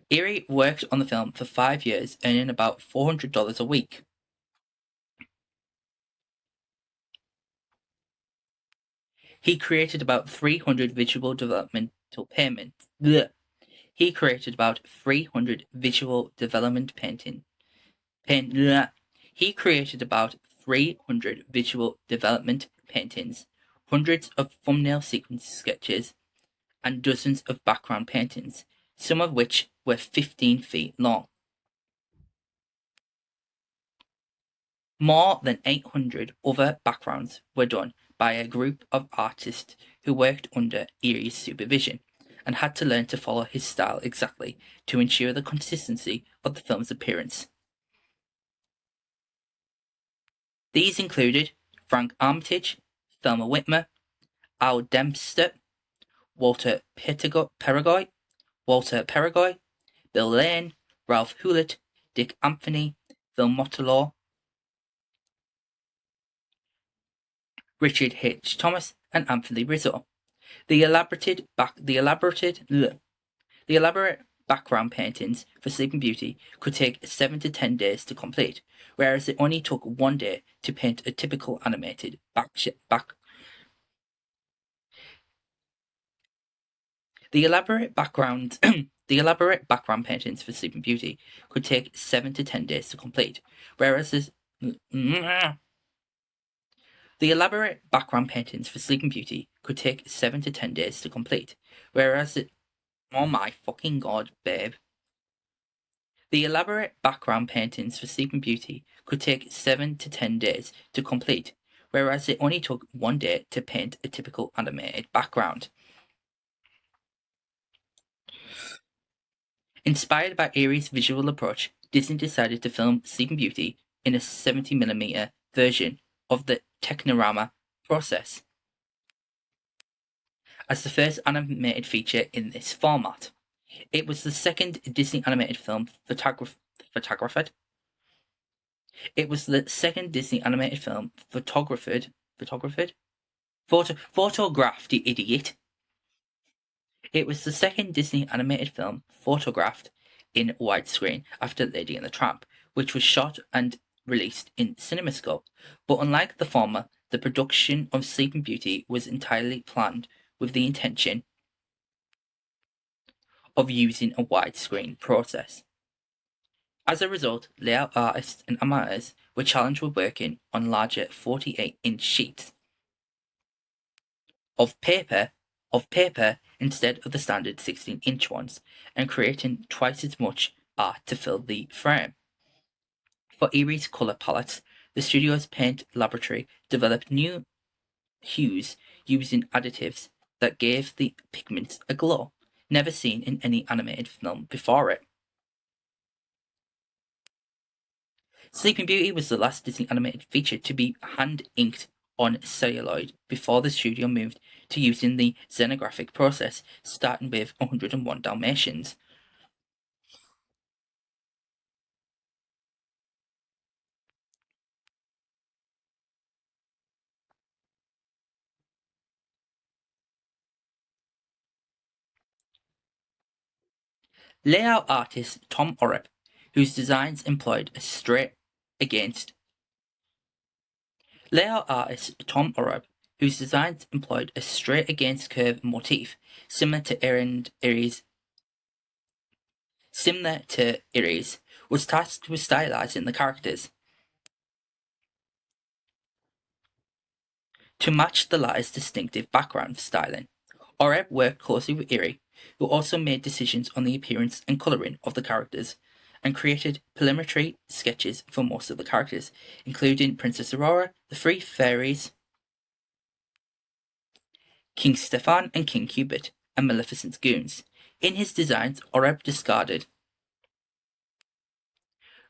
Erie worked on the film for 5 years, earning about $400 a week. He created about 300 visual developmental paintings. He created about 300 visual development paintings, hundreds of thumbnail sequence sketches, and dozens of background paintings, some of which were 15 feet long. More than 800 other backgrounds were done by a group of artists who worked under Erie's supervision and had to learn to follow his style exactly to ensure the consistency of the film's appearance. These included Frank Armitage, Thelma Whitmer, Al Dempster, Walter Peregoy, Bill Lane, Ralph Hewlett, Dick Anthony, Phil Motolaw, Richard H. Thomas, and Anthony Rizzo. The elaborate background paintings for Sleeping Beauty could take 7 to 10 days to complete, whereas it only took 1 day to paint a typical animated The elaborate background The elaborate background paintings for Sleeping Beauty could take 7 to 10 days to complete, whereas the elaborate background paintings for Sleeping Beauty could take 7 to 10 days to complete, whereas oh my fucking god, babe. The elaborate background paintings for Sleeping Beauty could take 7 to 10 days to complete, whereas it only took 1 day to paint a typical animated background. Inspired by Erie's visual approach, Disney decided to film Sleeping Beauty in a 70mm version of the Technorama process as the first animated feature in this format. It was the second Disney animated film photographed. It was the second Disney animated film photographed, photographed, you idiot. It was the second Disney animated film photographed in widescreen after Lady and the Tramp, which was shot and released in CinemaScope. But unlike the former, the production of Sleeping Beauty was entirely planned with the intention of using a widescreen process. As a result, layout artists and animators were challenged with working on larger 48-inch sheets of paper instead of the standard 16-inch ones, and creating twice as much art to fill the frame. For Erie's color palettes, the studio's paint laboratory developed new hues using additives that gave the pigments a glow never seen in any animated film before it. Sleeping Beauty was the last Disney animated feature to be hand-inked on celluloid before the studio moved to using the xenographic process, starting with 101 Dalmatians. Layout artist Tom Oreb, whose designs employed a straight against curve motif, similar to Erie's, was tasked with stylizing the characters to match the lie's distinctive background styling. Oreb worked closely with Erie, who also made decisions on the appearance and colouring of the characters, and created preliminary sketches for most of the characters, including Princess Aurora, the Three Fairies, King Stefan and King Cupid, and Maleficent's goons. In his designs, Oreb discarded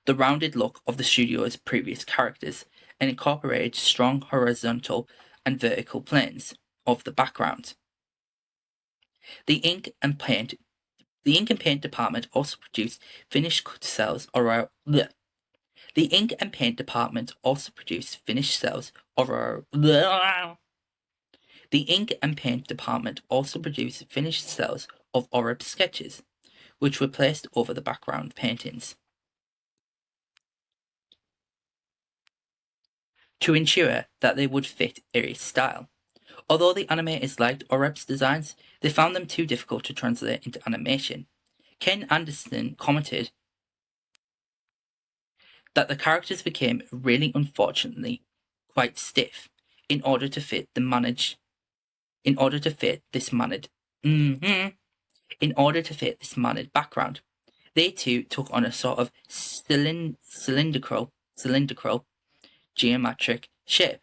the rounded look of the studio's previous characters and incorporated strong horizontal and vertical planes of the background. The ink and paint department also produced finished cells around the ink and paint department also produced finished cells around the ink and paint department also produced finished cells of Oreb's sketches, which were placed over the background paintings to ensure that they would fit Erie's style. Although the animators liked Oreb's designs, they found them too difficult to translate into animation. Ken Anderson commented that the characters became really unfortunately quite stiff in order to fit this mannered background. They too took on a sort of cylindrical geometric shape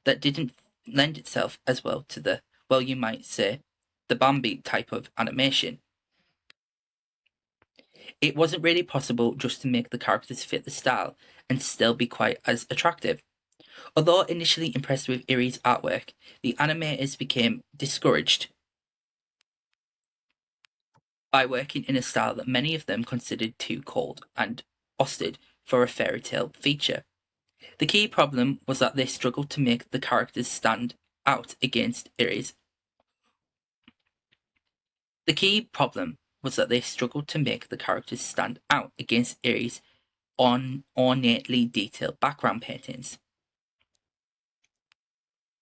that didn't lend itself as well to the, well, you might say, the Bambi type of animation. It wasn't really possible just to make the characters fit the style and still be quite as attractive. Although initially impressed with Erie's artwork, the animators became discouraged by working in a style that many of them considered too cold and austere for a fairy tale feature. The key problem was that they struggled to make the characters stand out against Erie's. The key problem was that they struggled to make the characters stand out against Erie's ornately detailed background paintings.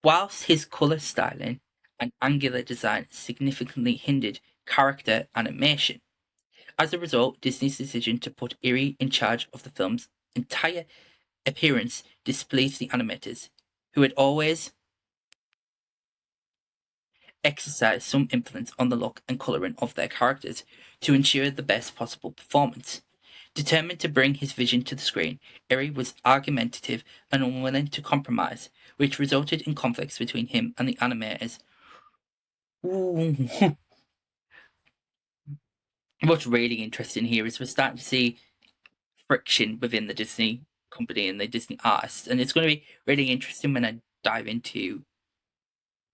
Whilst his colour styling and angular design significantly hindered character animation, As a result, Disney's decision to put Erie in charge of the film's entire appearance displeased the animators, who had always exercised some influence on the look and colouring of their characters to ensure the best possible performance. Determined to bring his vision to the screen, Erie was argumentative and unwilling to compromise, which resulted in conflicts between him and the animators. What's really interesting here is we're starting to see friction within the Disney company and the Disney artists, and it's going to be really interesting when I dive into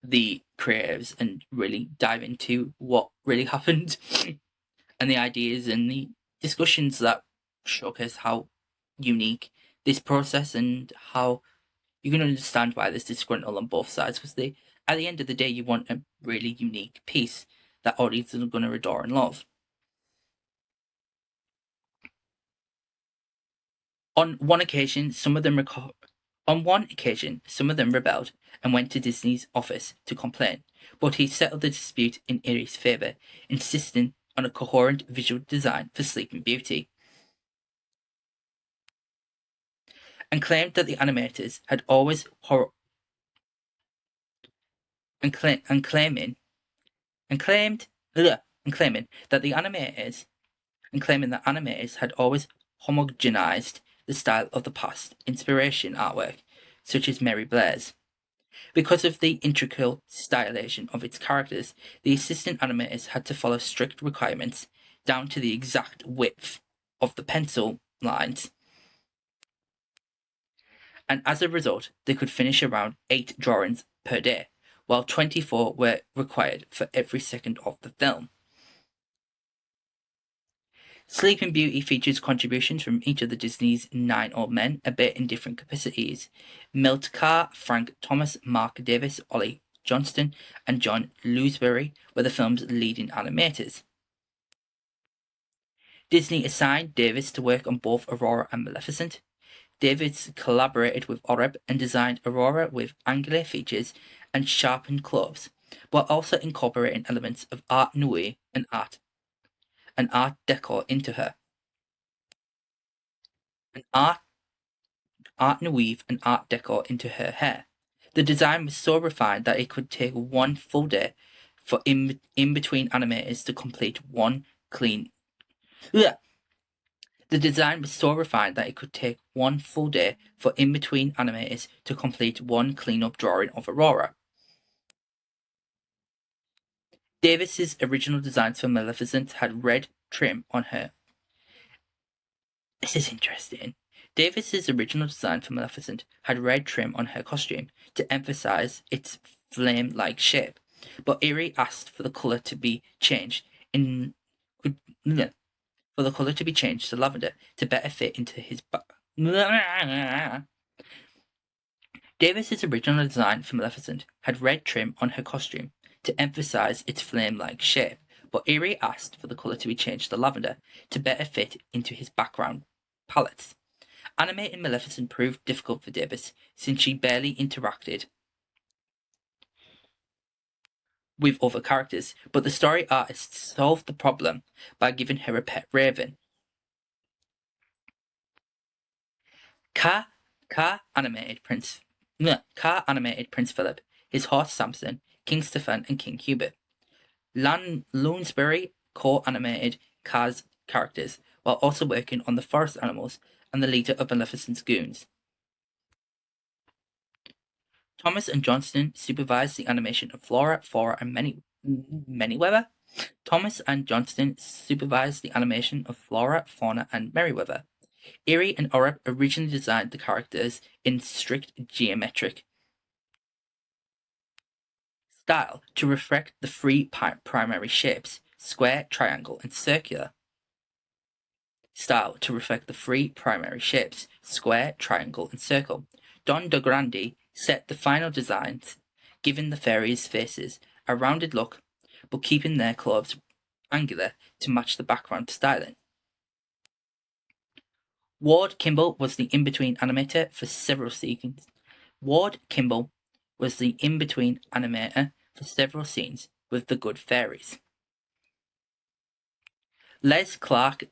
the creatives and really dive into what really happened and the ideas and the discussions that showcase how unique this process and how you can understand why there's disgruntled on both sides, because at the end of the day you want a really unique piece that audiences are going to adore and love. On one occasion, some of them rebelled and went to Disney's office to complain, but he settled the dispute in Erie's favour, insisting on a coherent visual design for Sleeping Beauty, and claimed that the animators had always claiming that animators had always homogenized the style of the past inspiration artwork, such as Mary Blair's. Because of the intricate stylization of its characters, the assistant animators had to follow strict requirements down to the exact width of the pencil lines, and as a result, they could finish around 8 drawings per day, while 24 were required for every second of the film. Sleeping Beauty features contributions from each of the Disney's 9 old men, a bit in different capacities. Milt Carr, Frank Thomas, Mark Davis, Ollie Johnston, and John Louisbury were the film's leading animators. Disney assigned Davis to work on both Aurora and Maleficent. Davis collaborated with Oreb and designed Aurora with angular features and sharpened clothes, while also incorporating elements of Art Nouveau and Art Deco into her. Art Nouveau and Art Deco into her hair. The design was so refined that it could take one full day for in-between animators to complete one clean. Ugh. The design was so refined that it could take one full day for in-between animators to complete one clean-up drawing of Aurora. Davis's original designs for Maleficent had red trim on her. This is interesting. Davis's original design for Maleficent had red trim on her costume to emphasize its flame-like shape, but Erie asked for the color to be changed to lavender to better fit into his Davis's original design for Maleficent had red trim on her costume to emphasize its flame-like shape, but Erie asked for the color to be changed to lavender to better fit into his background palettes. Animating Maleficent proved difficult for Davis since she barely interacted with other characters, but the story artist solved the problem by giving her a pet raven. Carr animated Prince Philip, his horse Samson, King Stefan, and King Hubert. Lounsbury co-animated Carr's characters, while also working on the forest animals and the leader of Maleficent's goons. Thomas and Johnston supervised the animation of Flora, Fauna, and Merryweather. Thomas and Johnston supervised the animation of Flora, Fauna, and Merryweather. Erie and Oreb originally designed the characters in strict geometric style to reflect the three primary shapes: square, triangle, and circular. Square, triangle, and circle. Don DeGrande set the final designs, giving the fairies' faces a rounded look, but keeping their clothes angular to match the background styling. Ward Kimball was the in-between animator for several scenes. With the Good Fairies. Les Clark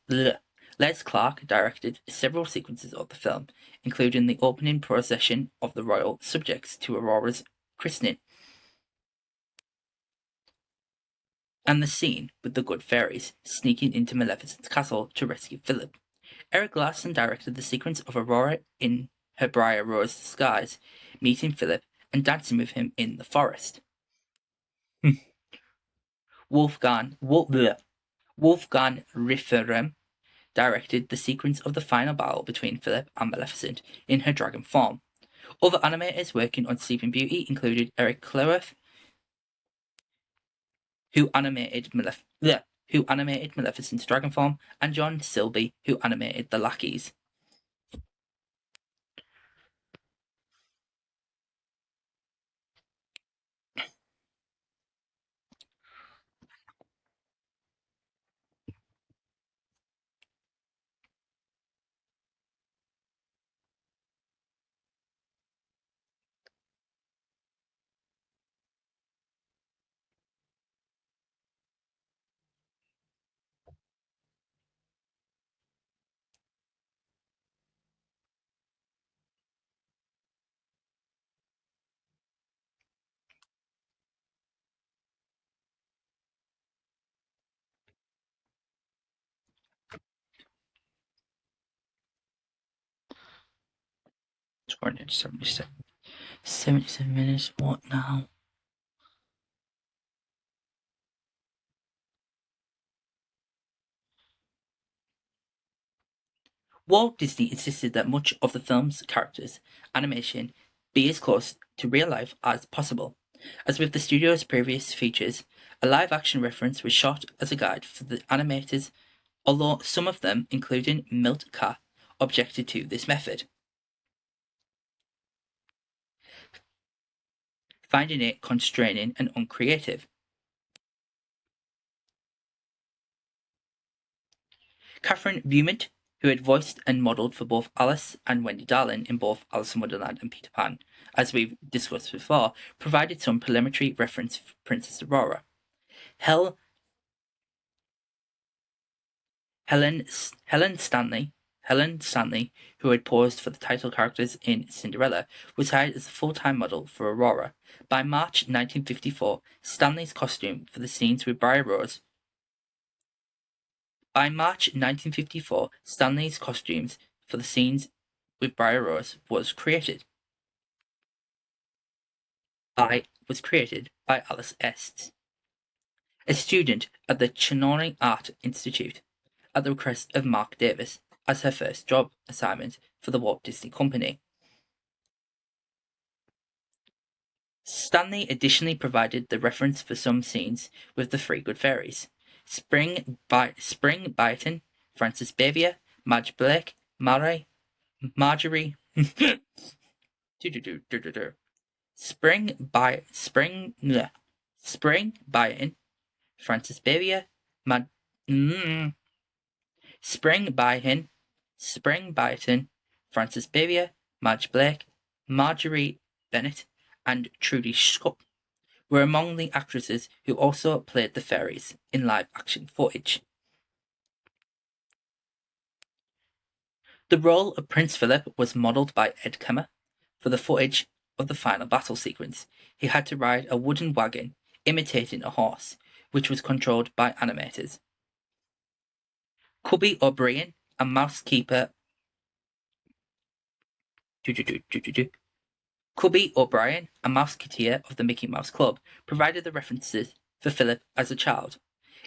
directed several sequences of the film, including the opening procession of the royal subjects to Aurora's christening, and the scene with the good fairies sneaking into Maleficent's castle to rescue Philip. Eric Larson directed the sequence of Aurora in her Briar Rose disguise, meeting Philip and dancing with him in the forest. Wolfgang Rifferem directed the sequence of the final battle between Philip and Maleficent in her dragon form. Other animators working on Sleeping Beauty included Eric Cleworth, who animated Maleficent's dragon form, and John Silby, who animated the lackeys. It's 77 minutes. What now? Walt Disney insisted that much of the film's characters' animation be as close to real life as possible. As with the studio's previous features, a live-action reference was shot as a guide for the animators, although some of them, including Milt Kahl, objected to this method, finding it constraining and uncreative. Catherine Beaumont, who had voiced and modelled for both Alice and Wendy Darling in both Alice in Wonderland and Peter Pan, as we've discussed before, provided some preliminary reference for Princess Aurora. Helen Stanley, who had posed for the title characters in Cinderella, was hired as a full-time model for Aurora. By March 1954, Stanley's costume for the scenes with Briar Rose By March 1954, Stanley's costumes for the scenes with Briar Rose was created by Alice Estes, a student at the Chennai Art Institute, at the request of Mark Davis, as her first job assignment for the Walt Disney Company. Stanley additionally provided the reference for some scenes with the Three Good Fairies: Spring Byington, Frances Bavier, Madge Blake, Marjorie. Spring Byington, Frances Bavier, Spring Byington, Frances Bavier, Madge Blake, Marjorie Bennett, and Trudy Schupp were among the actresses who also played the fairies in live-action footage. The role of Prince Philip was modelled by Ed Kemmer. For the footage of the final battle sequence, he had to ride a wooden wagon imitating a horse, which was controlled by animators. Cubby O'Brien, a mousekeeper Cubby O'Brien, a mouseketeer of the Mickey Mouse Club, provided the references for Philip as a child.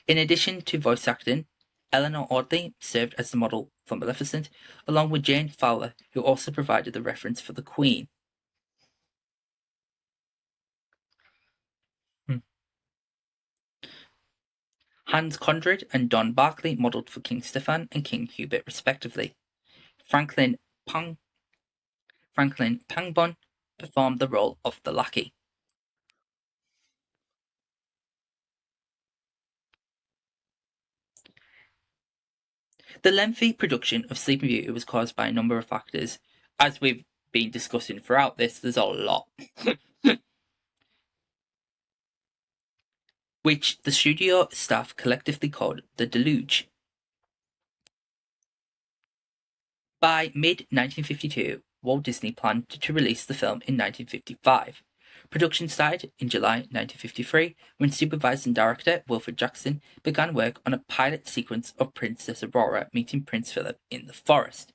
In addition to voice acting, Eleanor Audley served as the model for Maleficent, along with Jane Fowler, who also provided the reference for the Queen. Hans Conrad and Don Barclay modelled for King Stefan and King Hubert respectively. Franklin Pangborn performed the role of the lackey. The lengthy production of Sleeping Beauty was caused by a number of factors. As we've been discussing throughout this, there's a lot. Which the studio staff collectively called the deluge. By mid-1952, Walt Disney planned to release the film in 1955. Production started in July 1953 when supervising director Wilfred Jackson began work on a pilot sequence of Princess Aurora meeting Prince Philip in the forest.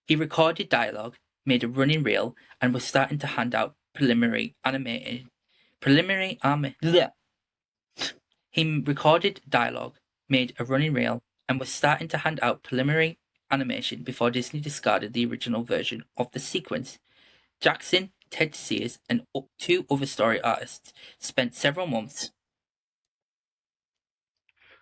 He recorded dialogue, made a running reel, and was starting to hand out He recorded dialogue, made a running reel, and was starting to hand out preliminary animation before Disney discarded the original version of the sequence. Jackson, Ted Sears, and two other story artists spent several months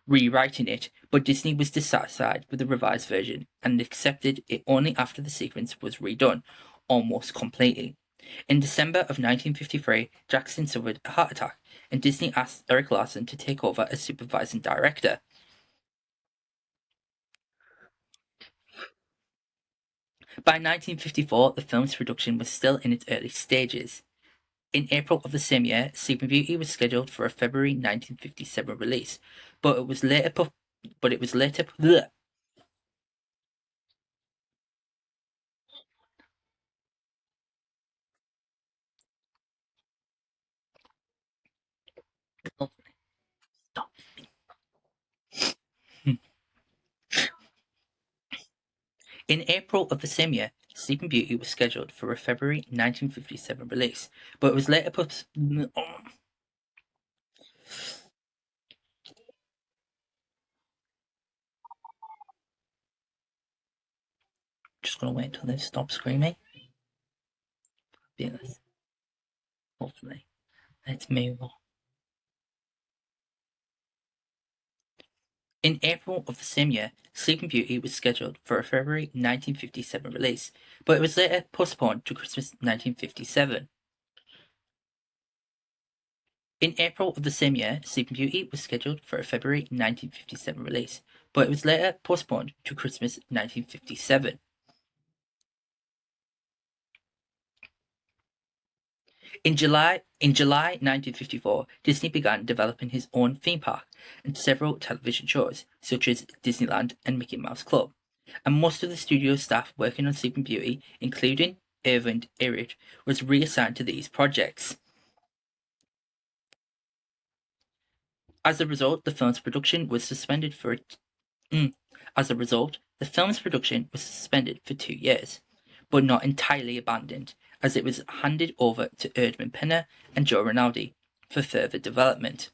rewriting it, but Disney was dissatisfied with the revised version and accepted it only after the sequence was redone, almost completely. In December of 1953, Jackson suffered a heart attack, and Disney asked Eric Larson to take over as supervising director. By 1954, the film's production was still in its early stages. In April of the same year, Sleeping Beauty was scheduled for a February 1957 release, but it was later bleh, In April of the same year, Sleeping Beauty was scheduled for a February 1957 release, but it was later Just gonna wait until they stop screaming. Fabulous. Hopefully. Let's move on. In April of the same year, Sleeping Beauty was scheduled for a February 1957 release, but it was later postponed to Christmas 1957. In April of the same year, Sleeping Beauty was scheduled for a February 1957 release, but it was later postponed to Christmas 1957. In July 1954, Disney began developing his own theme park and several television shows, such as Disneyland and Mickey Mouse Club. And most of the studio staff working on Sleeping Beauty, including Irving Irrit, was reassigned to these projects. As a result, the film's production was suspended for 2 years, but not entirely abandoned, as it was handed over to Erdman Penner and Joe Rinaldi for further development.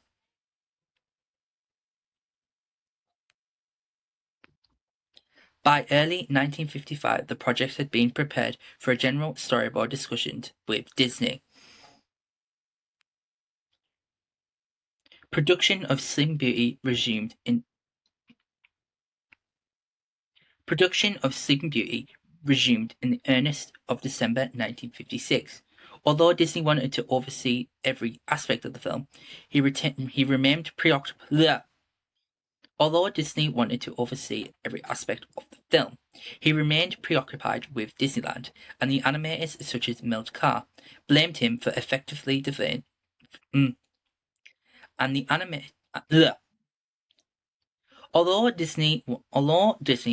By early 1955, the project had been prepared for a general storyboard discussion with Disney. Production of Sleeping Beauty resumed in earnest of December 1956. Although Disney wanted to oversee every aspect of the film, he remained preoccupied. Although Disney wanted to oversee every aspect of the film, he remained preoccupied with Disneyland, and the animators such as Milt Kahr blamed him for effectively delaying. Although Disney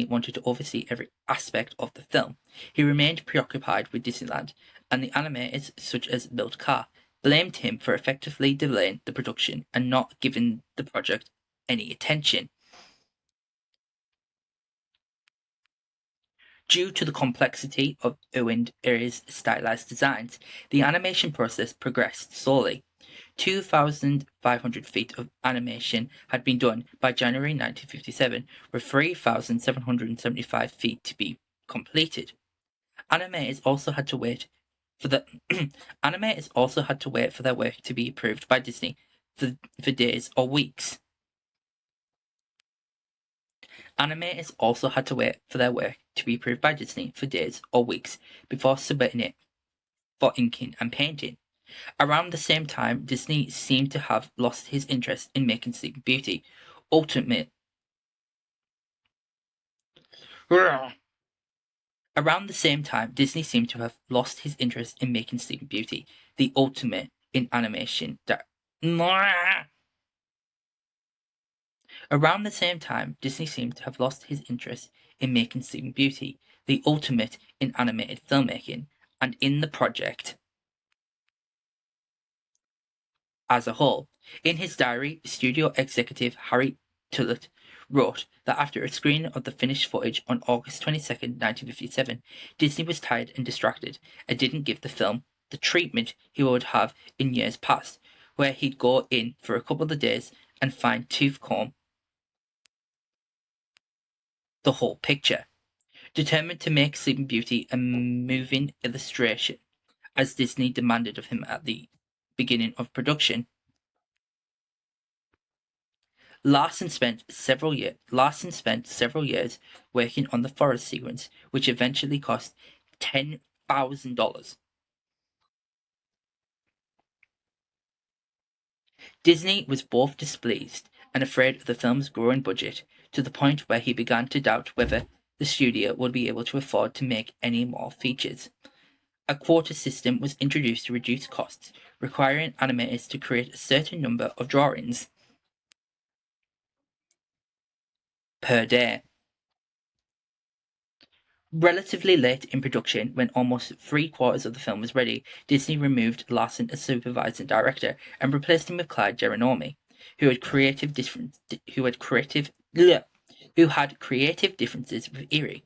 wanted to oversee every aspect of the film, he remained preoccupied with Disneyland, and the animators such as Milt Kahr blamed him for effectively delaying the production and not giving the project any attention. Due to the complexity of Irving Irrit's stylized designs, the animation process progressed slowly. 2,500 feet of animation had been done by January 1957, with 3,775 feet to be completed. Animators also had to wait for their work to be approved by Disney for days or weeks. Animators also had to wait for their work to be approved by Disney for days or weeks before submitting it for inking and painting. Around the same time, Disney seemed to have lost his interest in making Sleeping Beauty. Around the same time, Disney seemed to have lost his interest in making Sleeping Beauty the ultimate in animation. Around the same time, Disney seemed to have lost his interest in making Sleeping Beauty, the ultimate in animated filmmaking, and in the project as a whole. In his diary, studio executive Harry Tullet wrote that after a screening of the finished footage on August 22nd, 1957, Disney was tired and distracted and didn't give the film the treatment he would have in years past, where he'd go in for a couple of days and fine tooth comb the whole picture. Determined to make Sleeping Beauty a moving illustration, as Disney demanded of him at the beginning of production, Larson spent several years working on the forest sequence, which eventually cost $10,000. Disney was both displeased and afraid of the film's growing budget, to the point where he began to doubt whether the studio would be able to afford to make any more features. A quota system was introduced to reduce costs, requiring animators to create a certain number of drawings per day. Relatively late in production, when almost 3/4 of the film was ready, Disney removed Larson as supervising director and replaced him with Clyde Geronimi, who had creative differences with Eerie.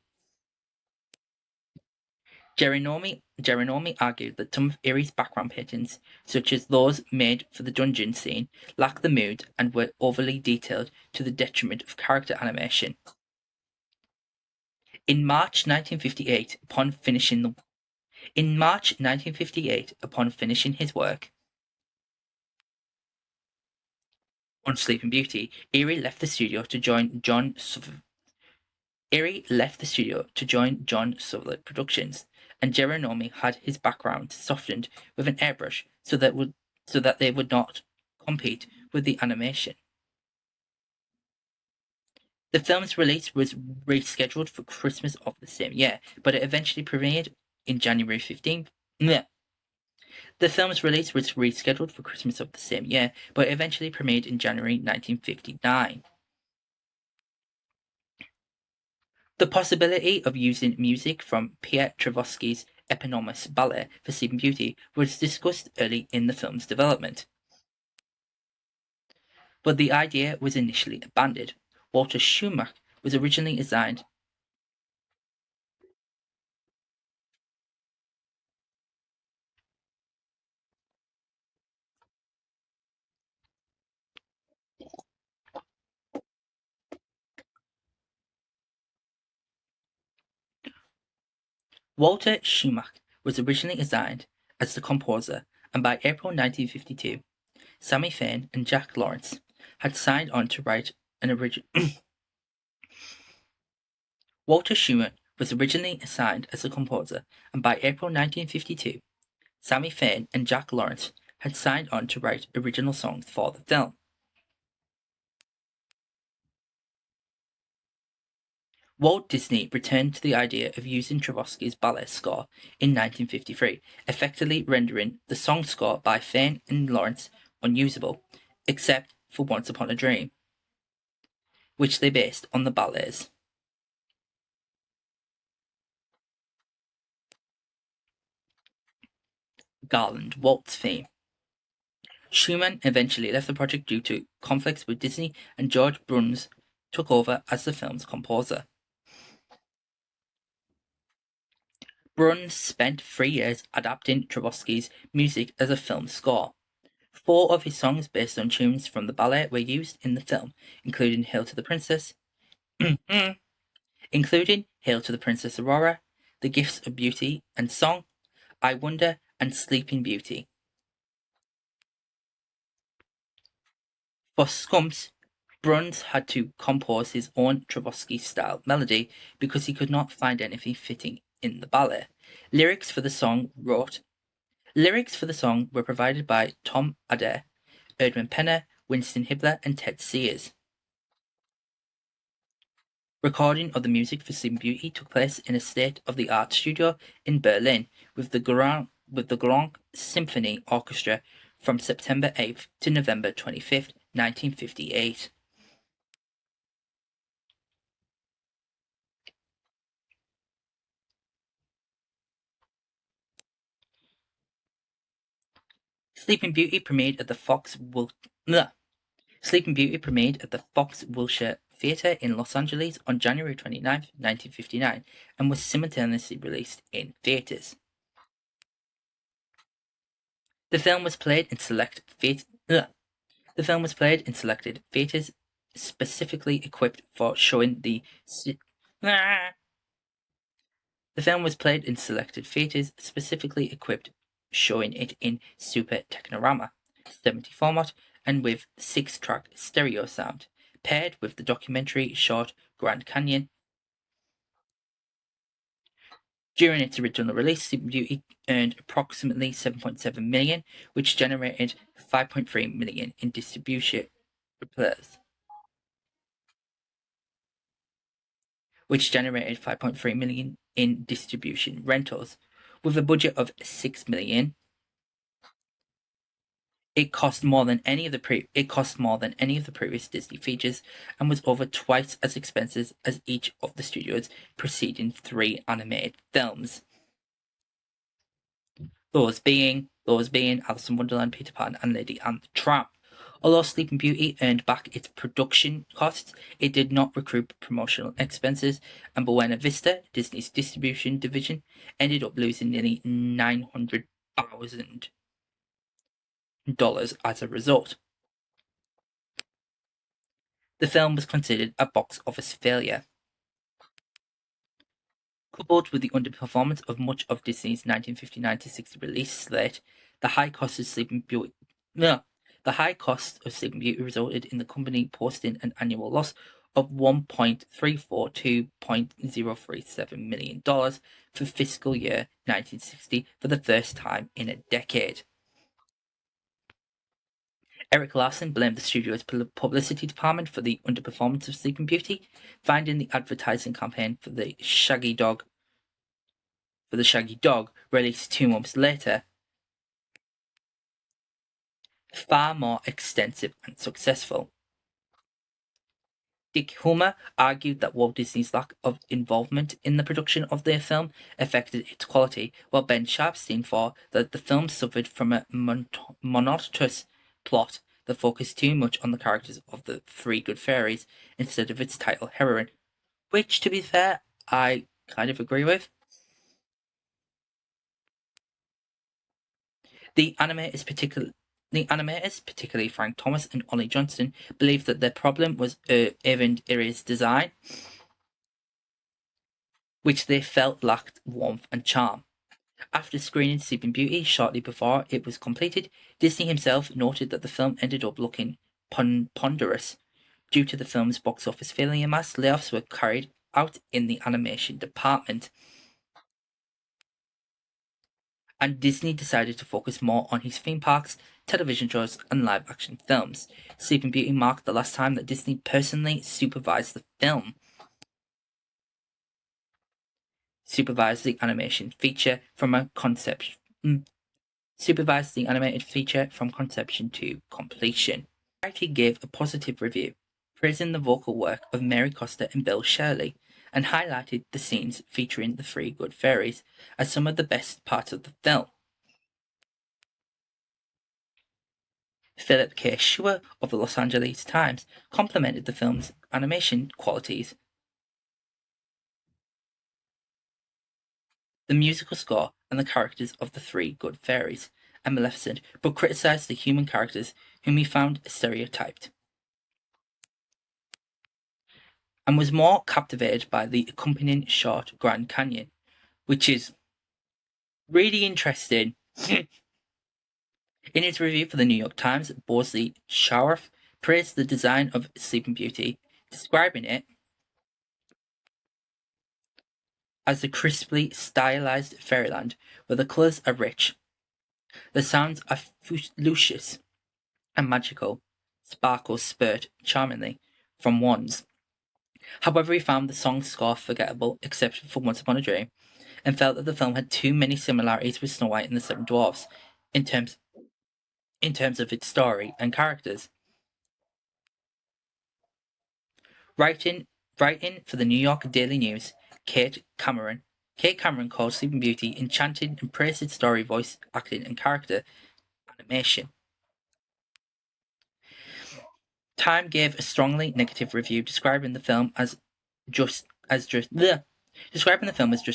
Geronimi argued that some of Eerie's background paintings, such as those made for the dungeon scene, lacked the mood and were overly detailed to the detriment of character animation. In March 1958, upon finishing his work on Sleeping Beauty, Eerie left the studio to join John Sutherland Productions, and Geronimi had his background softened with an airbrush so that they would not compete with the animation. The film's release was rescheduled for Christmas of the same year, but it eventually premiered in January 15th. The film's release was rescheduled for Christmas of the same year, but eventually premiered in January 1959. The possibility of using music from Pierre Tchaikovsky's eponymous ballet for Sleeping Beauty was discussed early in the film's development, but the idea was initially abandoned. Walter Schumacher was originally assigned as the composer, and by April 1952, Sammy Fain and Jack Lawrence had signed on to write an original. Walter Schumann was originally assigned as the composer, and by April 1952, Sammy Fain and Jack Lawrence had signed on to write original songs for the film. Walt Disney returned to the idea of using Tchaikovsky's ballet score in 1953, effectively rendering the song score by Fain and Lawrence unusable, except for Once Upon a Dream, which they based on the ballet's Garland Waltz theme. Schumann eventually left the project due to conflicts with Disney, and George Bruns took over as the film's composer. Bruns spent 3 years adapting Tchaikovsky's music as a film score. 4 of his songs based on tunes from the ballet were used in the film, including Hail to the Princess, Aurora, The Gifts of Beauty and Song, I Wonder, and Sleeping Beauty. For Skumps, Bruns had to compose his own Tchaikovsky-style melody because he could not find anything fitting in the ballet. Lyrics for the song were provided by Tom Adair, Erdman Penner, Winston Hibler, and Ted Sears. Recording of the music for Sleeping Beauty took place in a state-of-the-art studio in Berlin with the Grand Symphony Orchestra from September 8th to November 25th, 1958. Sleeping Beauty premiered at the Fox Wilshire Theatre in Los Angeles on January 29, 1959, and was simultaneously released in theaters. The film was played in selected theaters specifically equipped for showing the film was played in selected theaters specifically equipped showing it in Super Technorama 70 format and with 6-track stereo sound, paired with the documentary short Grand Canyon. During its original release, Sleeping Beauty earned approximately $7.7 million, which generated $5.3 million in distribution repairs. Which generated $5.3 million in distribution rentals. With a budget of $6 million, it cost more than any of the previous Disney features and was over twice as expensive as each of the studio's preceding 3 animated films. Those being Alice in Wonderland, Peter Pan, and Lady and the Tramp. Although Sleeping Beauty earned back its production costs, it did not recoup promotional expenses, and Buena Vista, Disney's distribution division, ended up losing nearly $900,000 as a result. The film was considered a box office failure. Coupled with the underperformance of much of Disney's 1959-60 release slate, the high cost of Sleeping Beauty resulted in the company posting an annual loss of $1.342.037 million for fiscal year 1960 for the first time in a decade. Eric Larson blamed the studio's publicity department for the underperformance of Sleeping Beauty, finding the advertising campaign for the Shaggy Dog released 2 months later far more extensive and successful. Dick Humer argued that Walt Disney's lack of involvement in the production of their film affected its quality, while Ben Sharpstein thought that the film suffered from a monotonous plot that focused too much on the characters of the 3 good fairies instead of its title heroine, which, to be fair, I kind of agree with. The animators, particularly Frank Thomas and Ollie Johnston, believed that their problem was Evan Irie's design, which they felt lacked warmth and charm. After screening Sleeping Beauty shortly before it was completed, Disney himself noted that the film ended up looking ponderous. Due to the film's box office failure, mass layoffs were carried out in the animation department, and Disney decided to focus more on his theme parks, television shows, and live-action films. Sleeping Beauty marked the last time that Disney personally supervised the animated feature from conception to completion. Variety gave a positive review, praising the vocal work of Mary Costa and Bill Shirley, and highlighted the scenes featuring the 3 good fairies as some of the best parts of the film. Philip K. Schur of the Los Angeles Times complimented the film's animation qualities, the musical score, and the characters of the 3 good fairies and Maleficent, but criticized the human characters whom he found stereotyped, and was more captivated by the accompanying short Grand Canyon, which is really interesting. In his review for the New York Times, Bosley Sharaf praised the design of Sleeping Beauty, describing it as a crisply stylized fairyland where the colors are rich, the sounds are luscious and magical, sparkles spurt charmingly from wands. However, he found the song score forgettable except for Once Upon a Dream, and felt that the film had too many similarities with Snow White and the Seven Dwarfs in terms of its story and characters. Writing for the New York Daily News, Kate Cameron called Sleeping Beauty enchanting and praised its story, voice acting, and character animation. Time gave a strongly negative review describing the film as just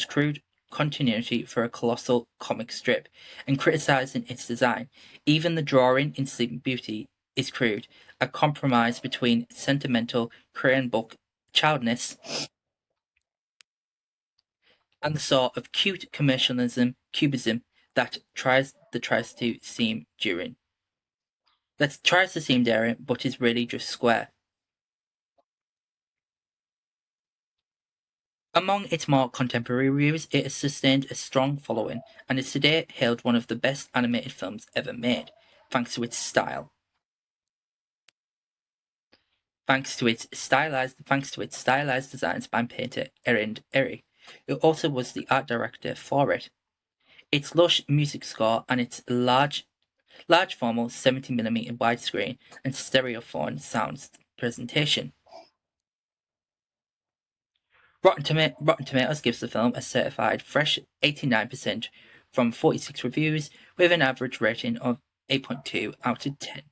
crude continuity for a colossal comic strip and criticizing its design. Even the drawing in Sleeping Beauty is crude, a compromise between sentimental crayon book childness and the sort of cute cubism that tries to seem daring but is really just square. Among its more contemporary reviews, it has sustained a strong following and is today hailed one of the best animated films ever made, thanks to its style. Thanks to its stylized designs by painter Erin Eri, who also was the art director for it. Its lush music score and its large formal 70mm widescreen and stereophone sounds presentation. Rotten Tomatoes gives the film a certified fresh 89% from 46 reviews, with an average rating of 8.2 out of 10.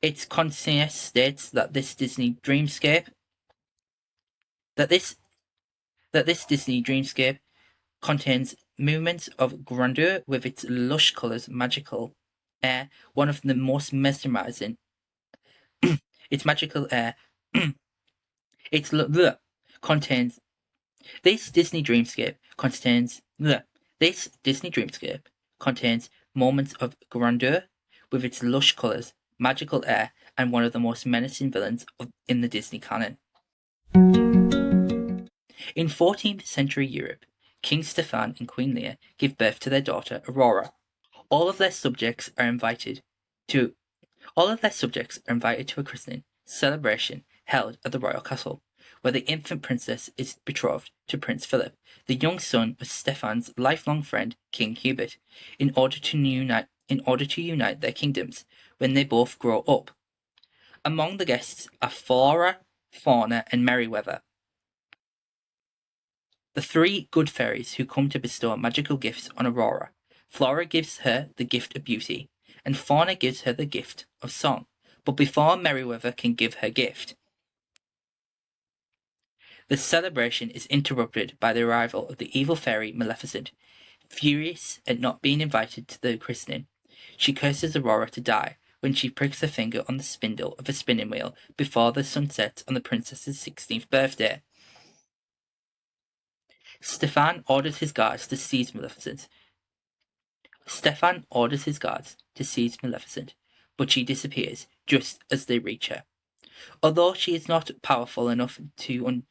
Its consigliere states that this Disney dreamscape contains moments of grandeur with its lush colors, magical air, one of the most mesmerizing. Its magical air. Contains This Disney dreamscape contains moments of grandeur with its lush colors, magical air, and one of the most menacing villains in the Disney canon. In 14th century Europe, King Stefan and Queen Leah give birth to their daughter Aurora. All of their subjects are invited to a christening celebration held at the royal castle, where the infant princess is betrothed to Prince Philip, the young son of Stefan's lifelong friend King Hubert, in order to unite their kingdoms when they both grow up. Among the guests are Flora, Fauna, and Merryweather, the three good fairies who come to bestow magical gifts on Aurora. Flora gives her the gift of beauty, and Fauna gives her the gift of song. But before Merryweather can give her gift, the celebration is interrupted by the arrival of the evil fairy Maleficent. Furious at not being invited to the christening, she curses Aurora to die when she pricks her finger on the spindle of a spinning wheel before the sun sets on the princess's 16th birthday. Stefan orders his guards to seize Maleficent, but she disappears just as they reach her. Although she is not powerful enough to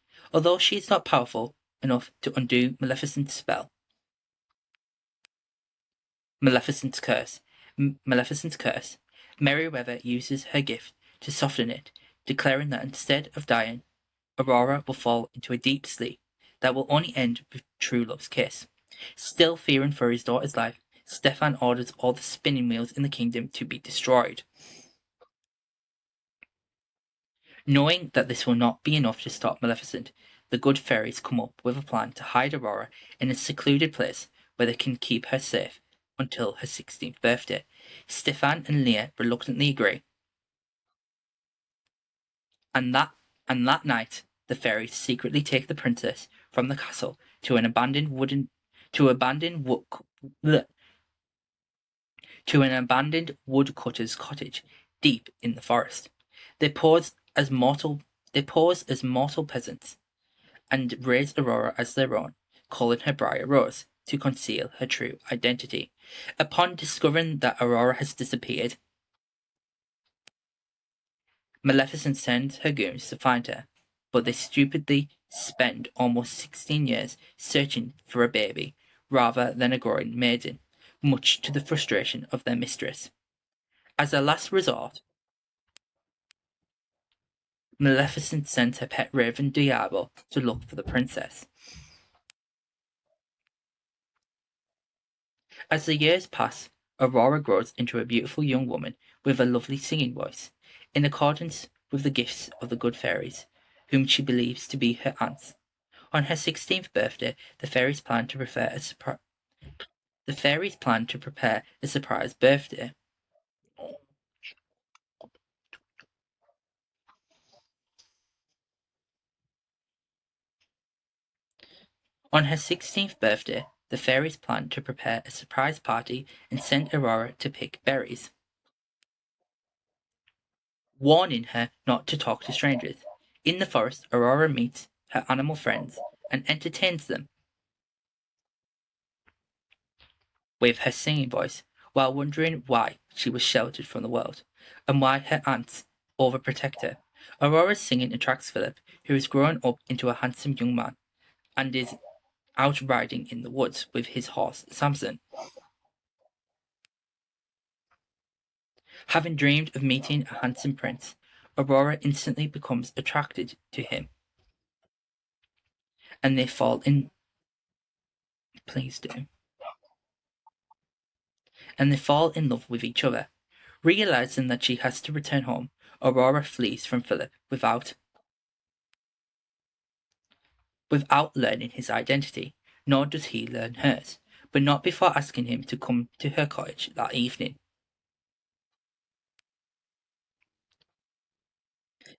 undo Maleficent's spell, Maleficent's curse, Merryweather uses her gift to soften it, declaring that instead of dying, Aurora will fall into a deep sleep that will only end with true love's kiss. Still fearing for his daughter's life, Stefan orders all the spinning wheels in the kingdom to be destroyed. Knowing that this will not be enough to stop Maleficent, the good fairies come up with a plan to hide Aurora in a secluded place where they can keep her safe until her 16th birthday. Stefan and Leah reluctantly agree, and that night the fairies secretly take the princess from the castle to an abandoned woodcutter's cottage deep in the forest. They pose as mortal peasants and raise Aurora as their own, calling her Briar Rose to conceal her true identity. Upon discovering that Aurora has disappeared, Maleficent sends her goons to find her, but they stupidly spend almost 16 years searching for a baby rather than a growing maiden, much to the frustration of their mistress. As a last resort, Maleficent sends her pet raven Diabo to look for the princess. As the years pass, Aurora grows into a beautiful young woman with a lovely singing voice, in accordance with the gifts of the good fairies, whom she believes to be her aunts. On her 16th birthday, the fairies plan to prepare a surprise birthday. On her 16th birthday, the fairies planned to prepare a surprise party and sent Aurora to pick berries, warning her not to talk to strangers. In the forest, Aurora meets her animal friends and entertains them with her singing voice, while wondering why she was sheltered from the world, and why her aunts overprotect her. Aurora's singing attracts Philip, who has grown up into a handsome young man, and is out riding in the woods with his horse Samson. Having dreamed of meeting a handsome prince, Aurora instantly becomes attracted to him, and they fall in please do, and they fall in love with each other. Realizing that she has to return home, Aurora flees from Philip without learning his identity, nor does he learn hers, but not before asking him to come to her cottage that evening.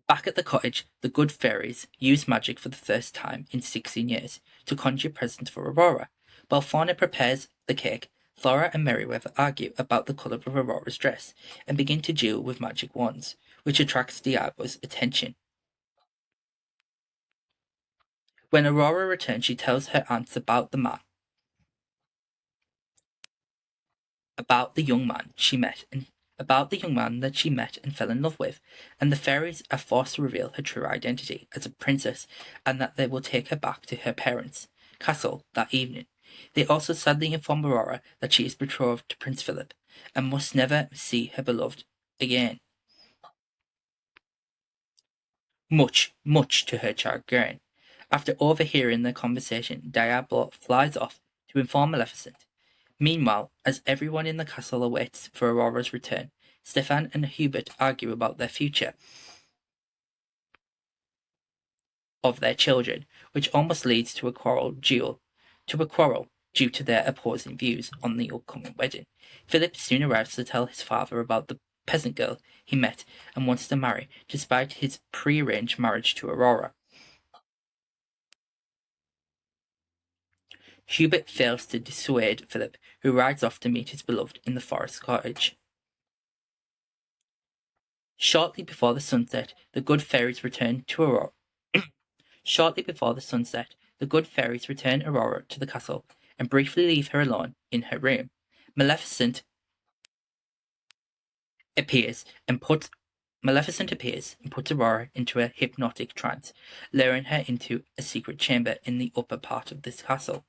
Back at the cottage, the good fairies use magic for the first time in 16 years to conjure presents for Aurora. While Fauna prepares the cake, Flora and Merryweather argue about the colour of Aurora's dress and begin to duel with magic wands, which attracts Diablo's attention. When Aurora returns, she tells her aunts about the young man she met and about the young man that she met and fell in love with, and the fairies are forced to reveal her true identity as a princess and that they will take her back to her parents' castle that evening. They also sadly inform Aurora that she is betrothed to Prince Philip and must never see her beloved again. Much to her chagrin. After overhearing their conversation, Diablo flies off to inform Maleficent. Meanwhile, as everyone in the castle awaits for Aurora's return, Stefan and Hubert argue about their future of their children, which almost leads to a quarrel due to their opposing views on the upcoming wedding. Philip soon arrives to tell his father about the peasant girl he met and wants to marry, despite his pre-arranged marriage to Aurora. Hubert fails to dissuade Philip, who rides off to meet his beloved in the forest cottage. Shortly before the sunset, the good fairies return Aurora to the castle and briefly leave her alone in her room. Maleficent appears and puts Aurora into a hypnotic trance, luring her into a secret chamber in the upper part of this castle.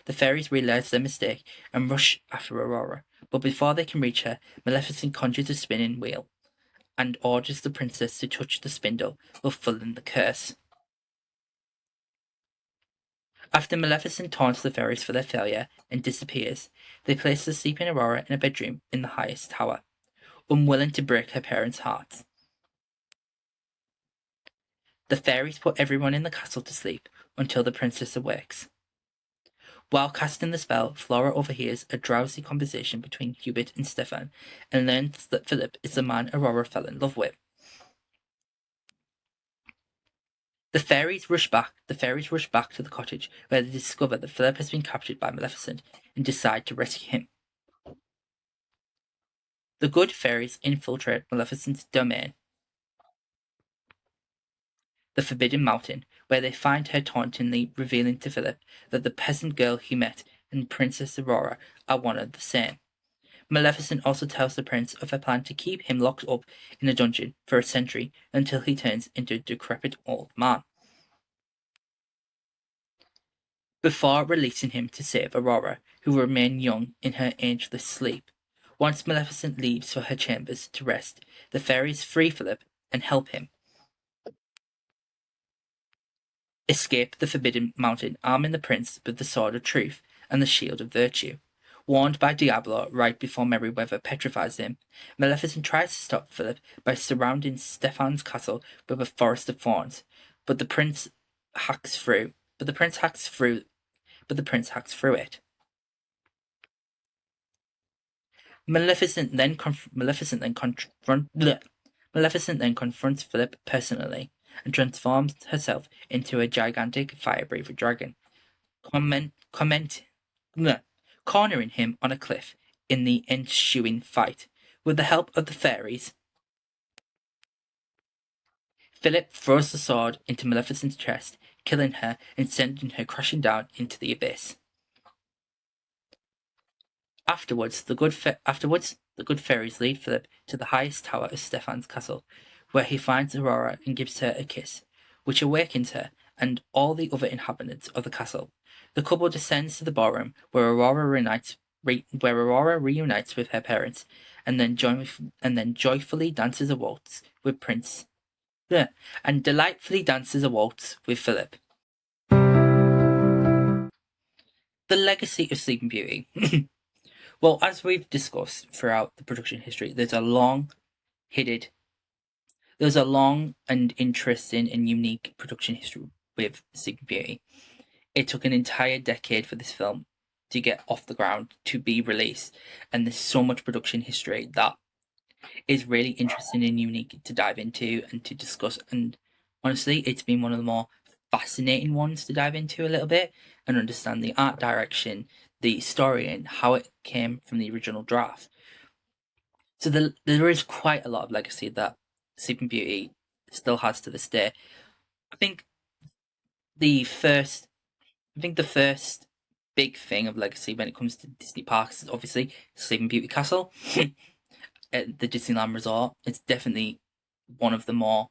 The fairies realize their mistake and rush after Aurora, but before they can reach her, Maleficent conjures a spinning wheel and orders the princess to touch the spindle, fulfilling the curse. After Maleficent taunts the fairies for their failure and disappears, they place the sleeping Aurora in a bedroom in the highest tower, unwilling to break her parents' hearts. The fairies put everyone in the castle to sleep until the princess awakes. While casting the spell, Flora overhears a drowsy conversation between Hubert and Stefan and learns that Philip is the man Aurora fell in love with. The fairies rush back to the cottage, where they discover that Philip has been captured by Maleficent and decide to rescue him. The good fairies infiltrate Maleficent's domain, the Forbidden Mountain, where they find her tauntingly revealing to Philip that the peasant girl he met and Princess Aurora are one and the same. Maleficent also tells the prince of her plan to keep him locked up in a dungeon for a century until he turns into a decrepit old man, before releasing him to save Aurora, who will remain young in her ageless sleep. Once Maleficent leaves for her chambers to rest, the fairies free Philip and help him escape the Forbidden Mountain, arming the prince with the Sword of Truth and the Shield of Virtue. Warned by Diablo right before Merryweather petrifies him, Maleficent tries to stop Philip by surrounding Stefan's castle with a forest of thorns, but the prince hacks through it. Maleficent then confronts Philip personally and transforms herself into a gigantic fire-breather dragon, comment, bleh, cornering him on a cliff in the ensuing fight. With the help of the fairies, Philip throws the sword into Maleficent's chest, killing her and sending her crashing down into the abyss. Afterwards, the good fairies lead Philip to the highest tower of Stefan's castle, where he finds Aurora and gives her a kiss, which awakens her and all the other inhabitants of the castle. The couple descends to the ballroom, where Aurora reunites with her parents, and then joyfully dances a waltz with Prince. And delightfully dances a waltz with Philip. The legacy of Sleeping Beauty. Well, as we've discussed throughout the production history, there's a long and interesting and unique production history with Sleeping Beauty. It took an entire decade for this film to get off the ground, to be released, and there's so much production history that is really interesting and unique to dive into and to discuss. And honestly, it's been one of the more fascinating ones to dive into a little bit and understand the art direction, the story, and how it came from the original draft. So there is quite a lot of legacy that Sleeping Beauty still has to this day. I think the first big thing of legacy when it comes to Disney parks is obviously Sleeping Beauty Castle at the Disneyland Resort. It's definitely one of the more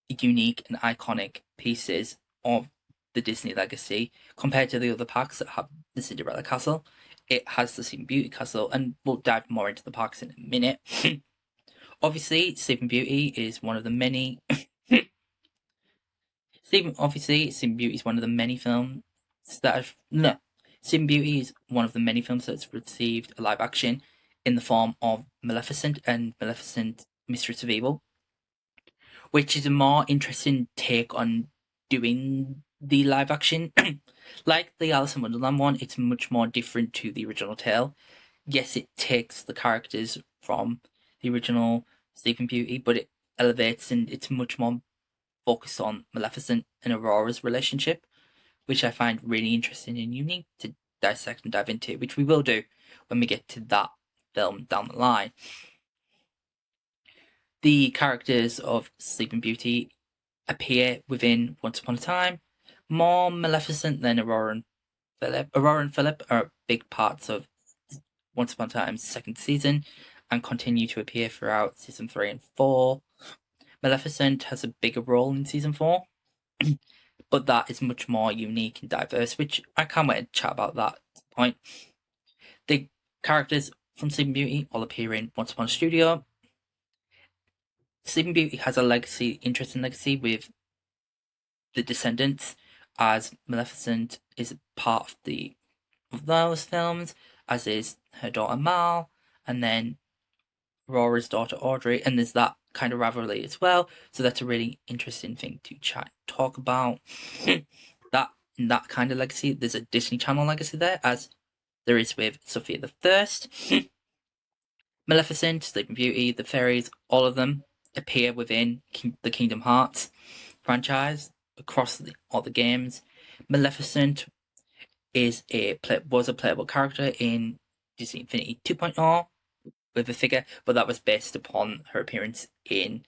unique and iconic pieces of the Disney legacy compared to the other parks that have the Cinderella Castle. It has the Sleeping Beauty Castle, and we'll dive more into the parks in a minute. Obviously, Sleeping Beauty is one of the many. Sleeping Beauty is one of the many films that have. No, Sleeping Beauty is one of the many films that's received a live action in the form of Maleficent and Maleficent Mistress of Evil, which is a more interesting take on doing the live action. Like the Alice in Wonderland one, it's much more different to the original tale. Yes, it takes the characters from the original Sleeping Beauty, but it elevates and it's much more focused on Maleficent and Aurora's relationship, which I find really interesting and unique to dissect and dive into, which we will do when we get to that film down the line. The characters of Sleeping Beauty appear within Once Upon a Time, more Maleficent than Aurora and Philip. Aurora and Philip are big parts of Once Upon a Time's second season and continue to appear throughout season 3 and 4. Maleficent has a bigger role in season 4, but that is much more unique and diverse, which I can't wait to chat about that point. The characters from Sleeping Beauty all appear in Once Upon a Studio. Sleeping Beauty has a interesting legacy with the descendants, as Maleficent is a part of those films, as is her daughter Mal, and then Aurora's daughter Audrey, and there's that kind of rivalry as well. So that's a really interesting thing to talk about. that kind of legacy. There's a Disney Channel legacy there, as there is with Sophia the First. Maleficent, Sleeping Beauty, the fairies, all of them appear within the Kingdom Hearts franchise across all the games. Maleficent was a playable character in Disney Infinity 2.0 with a figure, but that was based on the appearance in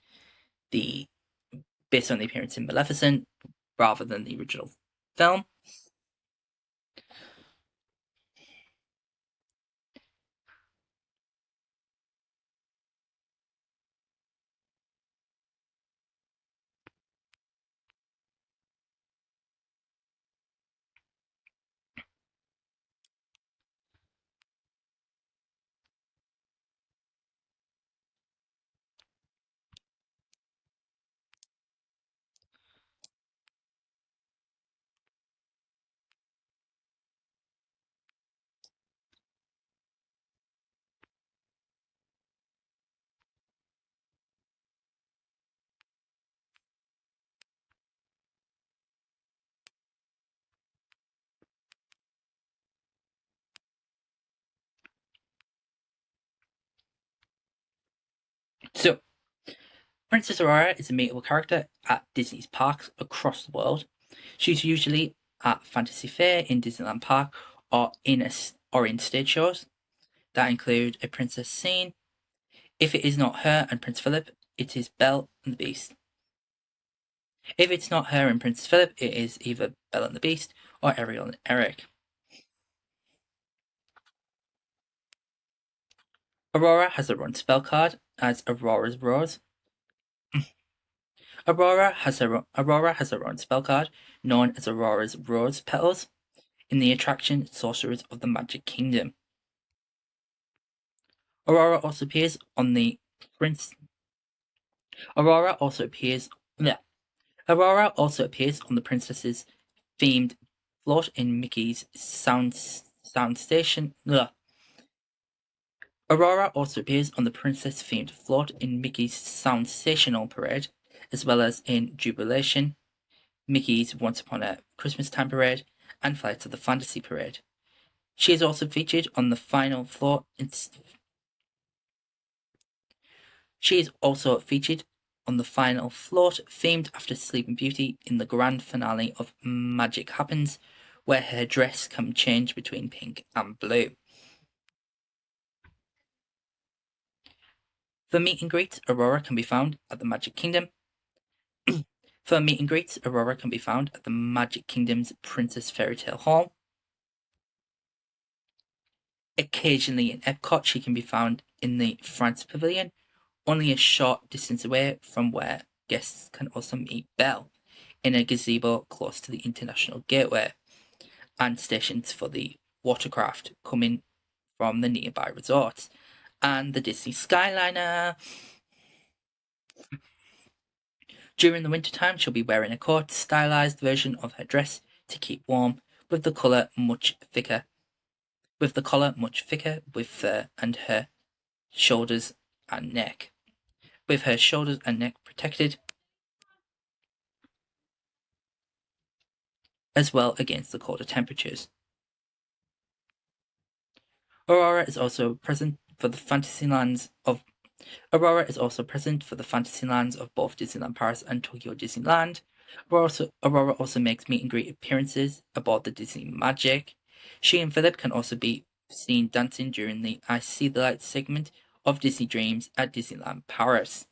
Maleficent rather than the original film. So, Princess Aurora is a meetable character at Disney's parks across the world. She's usually at Fantasy Fair in Disneyland Park or in stage shows that include a princess scene. If it is not her and Prince Philip, it is Belle and the Beast. If it's not her and Prince Philip, it is either Belle and the Beast or Ariel and Eric. Aurora has her own spell card as Aurora's Rose. Aurora has her own spell card known as Aurora's Rose Petals in the attraction Sorcerers of the Magic Kingdom. Aurora also appears on the Prince. Aurora also appears. Aurora also appears on the princess's themed float in Mickey's Sound Station. Aurora also appears on the princess-themed float in Mickey's Sensational Parade, as well as in Jubilation, Mickey's Once Upon a Christmas Time Parade, and Flights of the Fantasy Parade. She is also featured on the final floor. She is also featured on the final float, themed after Sleeping Beauty in the grand finale of Magic Happens, where her dress can change between pink and blue. For meet and greets, Aurora can be found at the Magic Kingdom. For meet and greets, Aurora can be found at the Magic Kingdom's Princess Fairy Tale Hall. Occasionally in Epcot, she can be found in the France Pavilion, only a short distance away from where guests can also meet Belle, in a gazebo close to the International Gateway, and stations for the watercraft coming from the nearby resorts, and the Disney Skyliner. During the wintertime, she'll be wearing a coat stylized version of her dress to keep warm, with the collar much thicker with fur and her shoulders and neck. With her shoulders and neck protected as well against the colder temperatures. Aurora is also present for the Fantasylands of both Disneyland Paris and Tokyo Disneyland. Aurora also makes meet and greet appearances aboard the Disney Magic. She and Philip can also be seen dancing during the I See the Light segment of Disney Dreams at Disneyland Paris.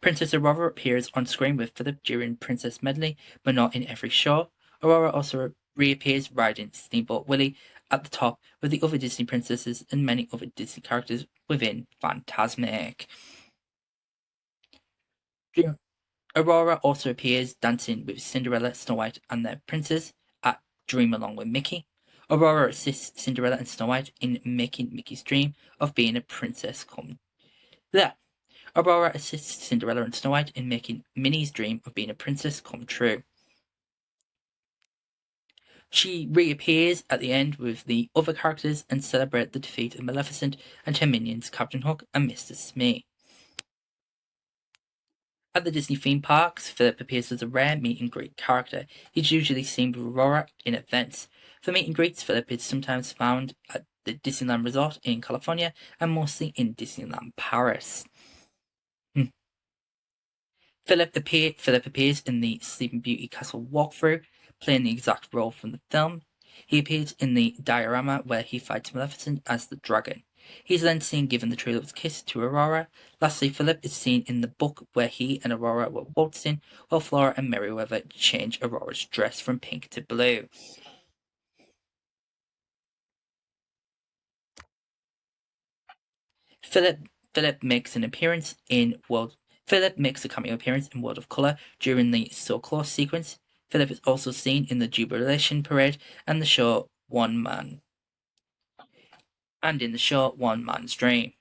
Princess Aurora appears on screen with Philip during Princess Medley, but not in every show. Aurora also reappears riding Steamboat Willie at the top with the other Disney princesses and many other Disney characters within Fantasmic. Aurora also appears dancing with Cinderella, Snow White, and their princes at Dream Along with Mickey. Aurora assists Cinderella and Snow White in making Mickey's dream of being a princess come. Aurora assists Cinderella and Snow White in making Minnie's dream of being a princess come true. She reappears at the end with the other characters and celebrate the defeat of Maleficent and her minions Captain Hook and Mr. Smee. At the Disney theme parks, Philip appears as a rare meet and greet character. He's usually seen with Aurora in events. For meet and greets, Philip is sometimes found at the Disneyland Resort in California and mostly in Disneyland Paris. Philip appears in the Sleeping Beauty Castle walkthrough, playing the exact role from the film. He appears in the diorama where he fights Maleficent as the dragon. He's then seen giving the Tree Love's kiss to Aurora. Lastly, Philip is seen in the book where he and Aurora were waltzing while Flora and Merryweather change Aurora's dress from pink to blue. Philip makes a cameo appearance in World of Color during the So Close sequence. Philip is also seen in the Jubilation Parade and the show One Man's Dream.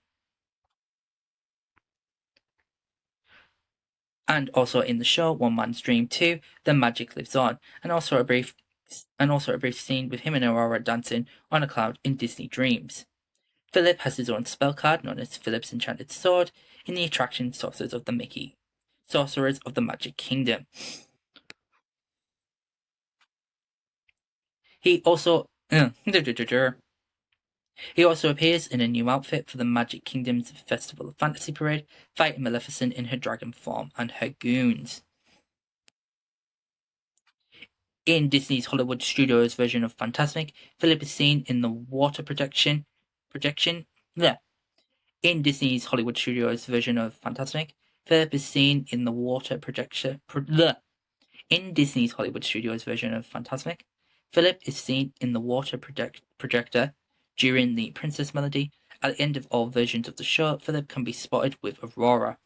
And also in the show One Man's Dream 2, The Magic Lives On, and also a brief scene with him and Aurora dancing on a cloud in Disney Dreams. Philip has his own spell card known as Philip's Enchanted Sword in the attraction Sorcerers of the Magic Kingdom. He also appears in a new outfit for the Magic Kingdom's Festival of Fantasy Parade, fighting Maleficent in her dragon form and her goons. In Disney's Hollywood Studios version of Fantasmic, Philip is seen in the water projection. Yeah. In Disney's Hollywood Studios version of Fantasmic, Philip is seen in the water projection. In Disney's Hollywood Studios version of Fantasmic, Philip is seen in the water projector during the Princess Melody. At the end of all versions of the show, Philip can be spotted with Aurora.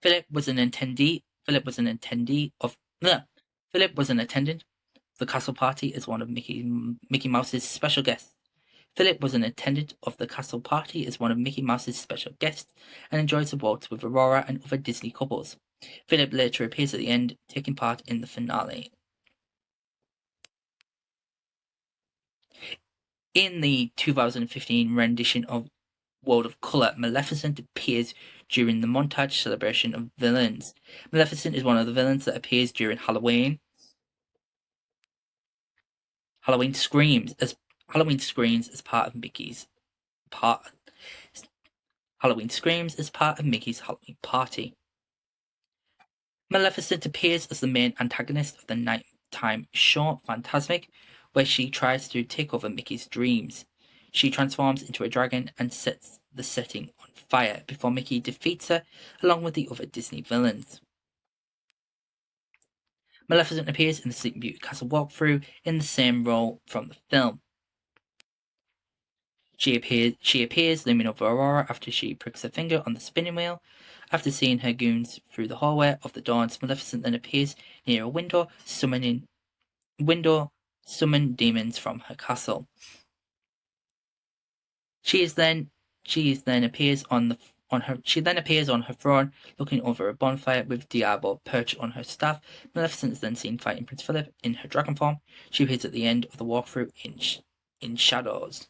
Philip was an attendee. Philip was an attendee of. Philip was an attendant of the castle party as one of Mickey Mouse's special guests. Philip was an attendant of the castle party as one of Mickey Mouse's special guests and enjoys the waltz with Aurora and other Disney couples. Philip later appears at the end, taking part in the finale. In the 2015 rendition of World of Color, Maleficent appears during the montage celebration of villains. Maleficent is one of the villains that appears during Halloween. Halloween screams as part of Mickey's part. Halloween screams as part of Mickey's Halloween party. Maleficent appears as the main antagonist of the nighttime show Fantasmic, where she tries to take over Mickey's dreams. She transforms into a dragon and sets the setting on fire before Mickey defeats her along with the other Disney villains. Maleficent appears in the Sleeping Beauty Castle walkthrough in the same role from the film. She appears looming over Aurora after she pricks her finger on the spinning wheel. After seeing her goons through the hallway of the Dawns, Maleficent then appears near a window, summon demons from her castle. She then appears on her throne, looking over a bonfire with Diabo perched on her staff. Maleficent is then seen fighting Prince Philip in her dragon form. She appears at the end of the walkthrough in shadows.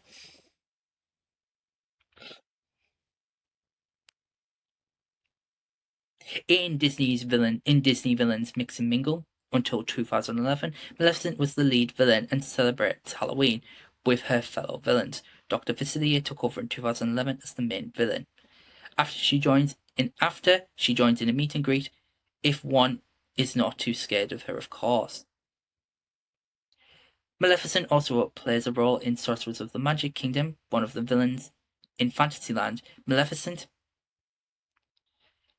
In Disney Villains Mix and Mingle, until 2011, Maleficent was the lead villain and celebrates Halloween with her fellow villains. Dr. Facilier took over in 2011 as the main villain. After she joins in a meet and greet, if one is not too scared of her, of course. Maleficent also plays a role in Sorcerers of the Magic Kingdom, one of the villains in Fantasyland. Maleficent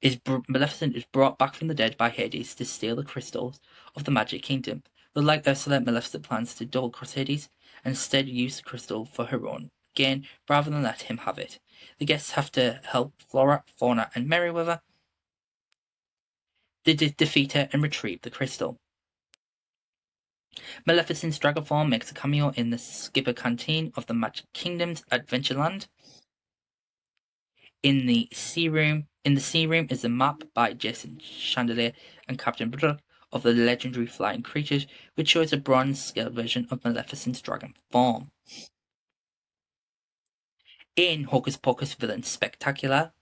is brought back from the dead by Hades to steal the crystals of the Magic Kingdom. But like Ursula, Maleficent plans to double-cross Hades and instead use the crystal for her own gain rather than let him have it. The guests have to help Flora, Fauna, and Merryweather to defeat her and retrieve the crystal. Maleficent's dragon form makes a cameo in the Skipper Canteen of the Magic Kingdom's Adventureland. In the Sea Room is a map by Jason Chandelier and Captain Brother of the legendary flying creatures, which shows a bronze-scale version of Maleficent's dragon form. In Hocus Pocus Villain Spectacular,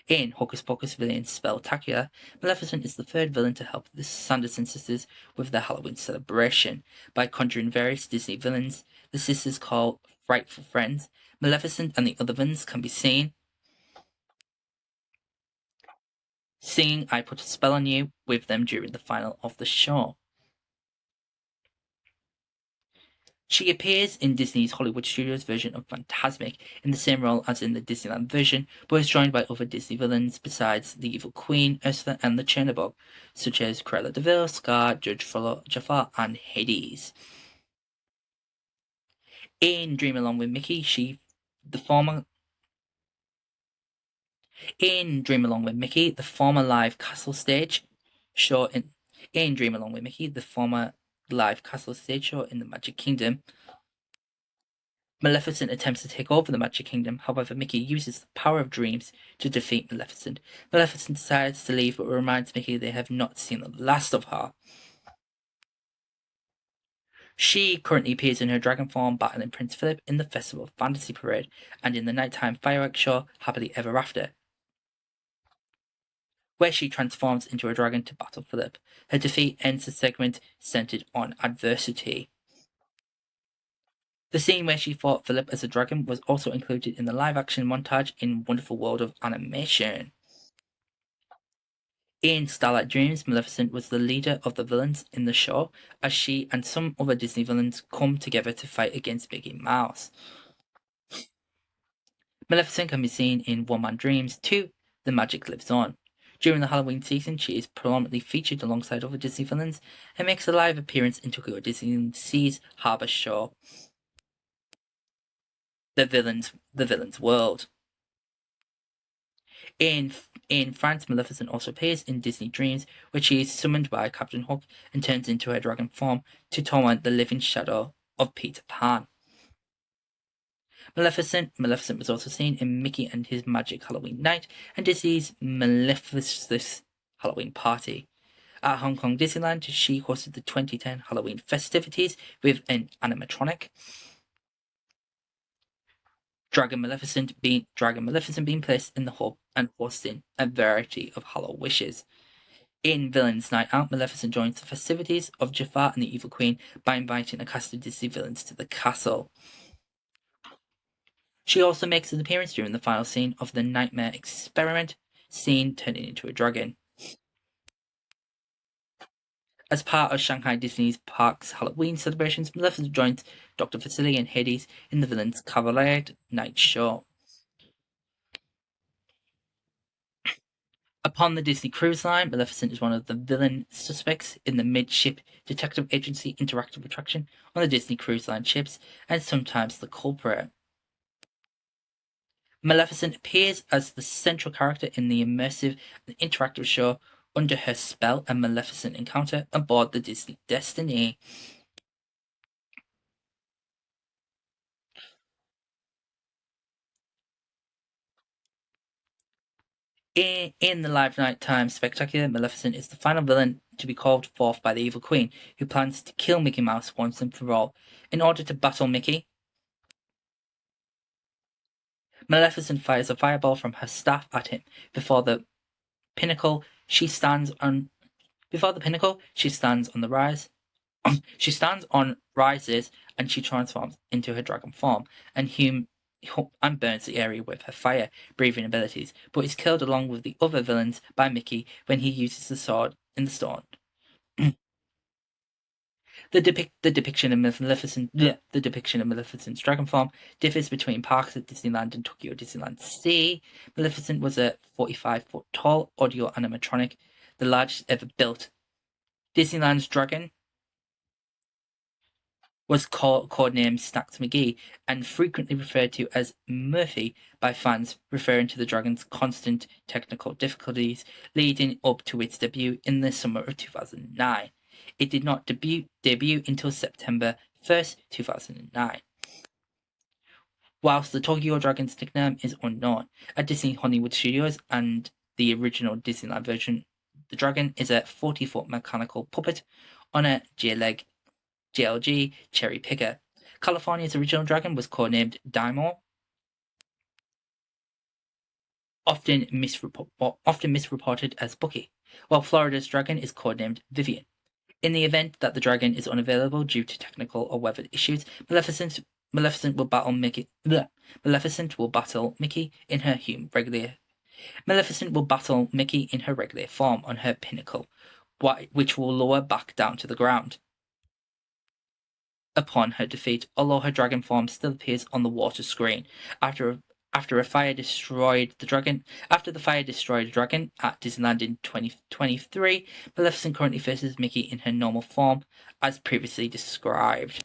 Maleficent is the third villain to help the Sanderson sisters with their Halloween celebration. By conjuring various Disney villains the sisters call frightful friends, Maleficent and the other villains can be seen singing I Put a Spell on You with them during the final of the show. She appears in Disney's Hollywood Studios version of Fantasmic in the same role as in the Disneyland version, but is joined by other Disney villains besides the Evil Queen, Ursula, and the Chernabog, such as Cruella de Vil, Scar, Judge Jafar, and Hades. In Dream Along with Mickey, the former live castle stage show in Dream Along with Mickey, the former live castle stage show in the Magic Kingdom, Maleficent attempts to take over the Magic Kingdom. However, Mickey uses the power of dreams to defeat Maleficent. Maleficent decides to leave, but reminds Mickey they have not seen the last of her. She currently appears in her dragon form battling Prince Philip in the Festival of Fantasy Parade and in the nighttime fireworks show Happily Ever After, where she transforms into a dragon to battle Philip. Her defeat ends the segment centered on adversity. The scene where she fought Philip as a dragon was also included in the live-action montage in Wonderful World of Animation. In Starlight Dreams, Maleficent was the leader of the villains in the show, as she and some other Disney villains come together to fight against Mickey Mouse. Maleficent can be seen in One Man Dreams 2, The Magic Lives On. During the Halloween season, she is prominently featured alongside other Disney villains and makes a live appearance in Tokyo Disney Sea's Harbour show, The Villain's World. In France, Maleficent also appears in Disney Dreams, where she is summoned by Captain Hook and turns into her dragon form to torment the living shadow of Peter Pan. Maleficent was also seen in Mickey and His Magic Halloween Night and Disney's Maleficent's Halloween Party. At Hong Kong Disneyland, she hosted the 2010 Halloween festivities with an animatronic. Dragon Maleficent being placed in the hub and hosting a variety of Hallow wishes. In Villains Night Out, Maleficent joins the festivities of Jafar and the Evil Queen by inviting a cast of Disney villains to the castle. She also makes an appearance during the final scene of the Nightmare Experiment, scene turning into a dragon. As part of Shanghai Disney's Park's Halloween celebrations, Maleficent joins Dr. Facilier and Hades in the Villains Cavalcade night show. Upon the Disney Cruise Line, Maleficent is one of the villain suspects in the Midship Detective Agency interactive attraction on the Disney Cruise Line ships, and sometimes the culprit. Maleficent appears as the central character in the immersive and interactive show Under Her Spell, a Maleficent encounter aboard the Disney Destiny. In the live nighttime spectacular, Maleficent is the final villain to be called forth by the Evil Queen, who plans to kill Mickey Mouse once and for all. In order to battle Mickey, Maleficent fires a fireball from her staff at him. Before the pinnacle, she stands on the rise. She stands on rises and she transforms into her dragon form and burns the area with her fire-breathing abilities, but is killed along with the other villains by Mickey when he uses the sword in the storm. The depiction of Maleficent's dragon form differs between parks at Disneyland and Tokyo Disneyland Sea. Maleficent was a 45-foot tall audio animatronic, the largest ever built. Disneyland's dragon was codenamed Snacks McGee and frequently referred to as Murphy by fans, referring to the dragon's constant technical difficulties leading up to its debut in the summer of 2009. It did not debut until September 1st, 2009. Whilst the Tokyo Dragon's nickname is unknown, at Disney Hollywood Studios and the original Disneyland version, the dragon is a 40-foot mechanical puppet on a JLG cherry picker. California's original dragon was codenamed Daimon, often misreported as Bucky, while Florida's dragon is codenamed Vivian. In the event that the dragon is unavailable due to technical or weather issues, Maleficent will battle Mickey. Maleficent will battle Mickey in her regular form on her pinnacle, which will lower back down to the ground. Upon her defeat, although her dragon form still appears on the water screen. After the fire destroyed the dragon at Disneyland in 2023, Maleficent currently faces Mickey in her normal form, as previously described.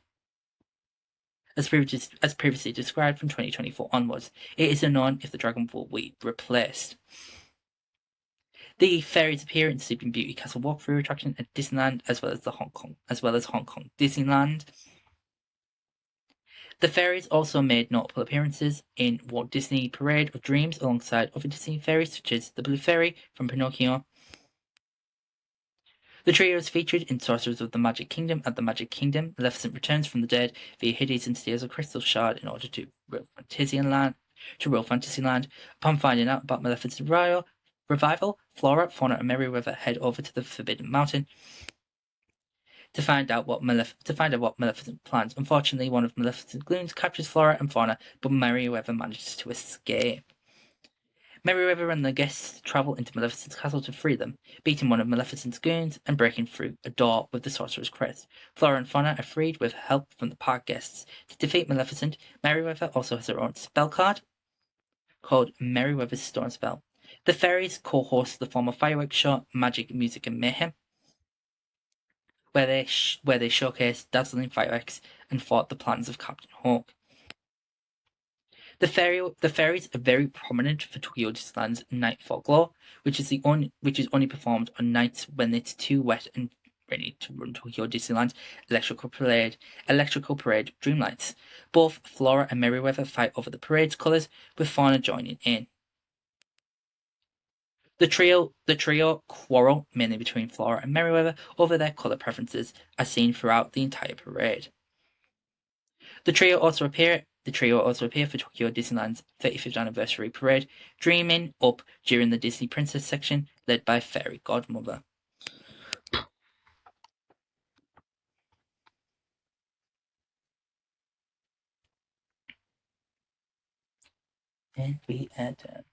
As previously described from 2024 onwards, it is unknown if the dragon will be replaced. The fairies appear in Sleeping Beauty Castle walkthrough attraction at Disneyland, as well as Hong Kong Disneyland. The fairies also made notable appearances in Walt Disney Parade of Dreams alongside other Disney fairies such as the Blue Fairy from Pinocchio. The trio is featured in Sorcerers of the Magic Kingdom. At the Magic Kingdom, Maleficent returns from the dead via Hades and steals a crystal shard in order to Real Fantasyland. Upon finding out about Maleficent's revival, Flora, Fauna, and Merryweather head over to the Forbidden Mountain to find out what Maleficent plans. Unfortunately, one of Maleficent's goons captures Flora and Fauna, but Merryweather manages to escape. Merryweather and the guests travel into Maleficent's castle to free them, beating one of Maleficent's goons and breaking through a door with the Sorcerer's Crest. Flora and Fauna are freed with help from the park guests. To defeat Maleficent, Merryweather also has her own spell card called Merryweather's Storm Spell. The fairies co-host the former fireworks show Magic, Music and Mayhem, where they showcased dazzling fireworks and fought the plans of Captain Hawk. The fairies are very prominent for Tokyo Disneyland's Night Folklore, which is only performed on nights when it's too wet and rainy to run Tokyo Disneyland's Electrical Parade Dreamlights. Both Flora and Merryweather fight over the parade's colours, with Fauna joining in. The trio quarrel mainly between Flora and Merryweather over their colour preferences, as seen throughout the entire parade. The trio also appear for Tokyo Disneyland's 35th anniversary parade, dreaming up during the Disney Princess section, led by Fairy Godmother. And we are done.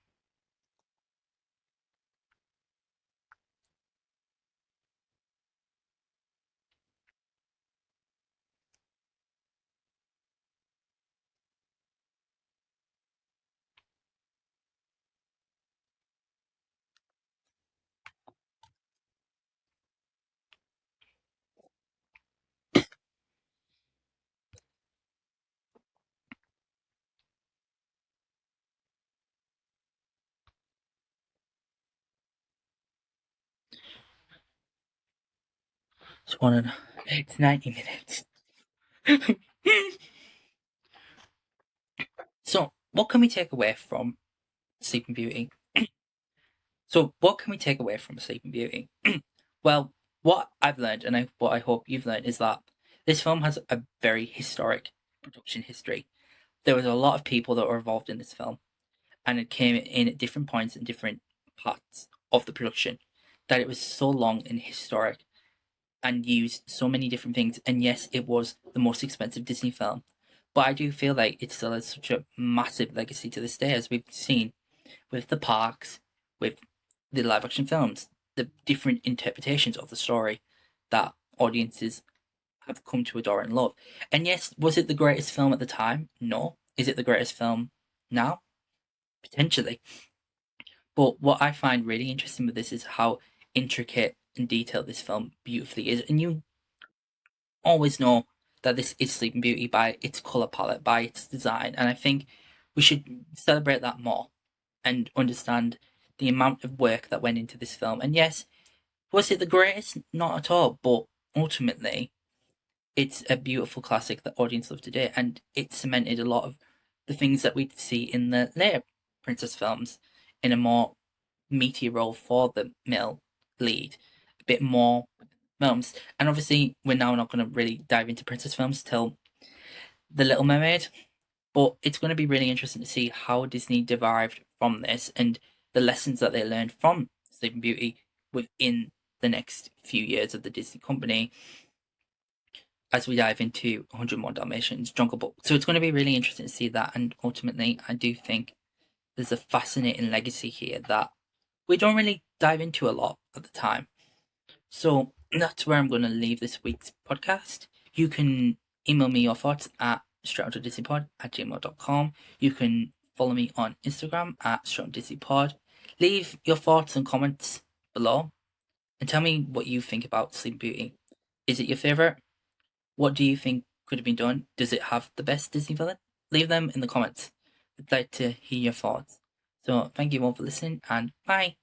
It's 90 minutes. So, what can we take away from Sleeping Beauty? Well, what I've learned, and what I hope you've learned, is that this film has a very historic production history. There was a lot of people that were involved in this film, and it came in at different points in different parts of the production, that it was so long and historic and used so many different things. And yes, it was the most expensive Disney film, but I do feel like it still has such a massive legacy to this day, as we've seen with the parks, with the live action films, the different interpretations of the story that audiences have come to adore and love. And yes, was it the greatest film at the time? No. Is it the greatest film now? Potentially. But what I find really interesting with this is how intricate and detailed this film beautifully is. And you always know that this is Sleeping Beauty by its colour palette, by its design. And I think we should celebrate that more and understand the amount of work that went into this film. And yes, was it the greatest? Not at all. But ultimately, it's a beautiful classic that audience love today. And it cemented a lot of the things that we'd see in the later princess films in a more meaty role for the male lead, a bit more films. And obviously, we're now not going to really dive into princess films till The Little Mermaid, but it's going to be really interesting to see how Disney derived from this and the lessons that they learned from Sleeping Beauty within the next few years of the Disney company, as we dive into 101 Dalmatians, Jungle Book. So it's going to be really interesting to see that. And ultimately, I do think there's a fascinating legacy here that we don't really dive into a lot at the time. So that's where I'm going to leave this week's podcast. You can email me your thoughts at straightoutodisneypod@gmail.com. You can follow me on Instagram at straightoutodisneypod. Leave your thoughts and comments below and tell me what you think about Sleeping Beauty. Is it your favourite? What do you think could have been done? Does it have the best Disney villain? Leave them in the comments. I'd like to hear your thoughts. So thank you all for listening, and bye.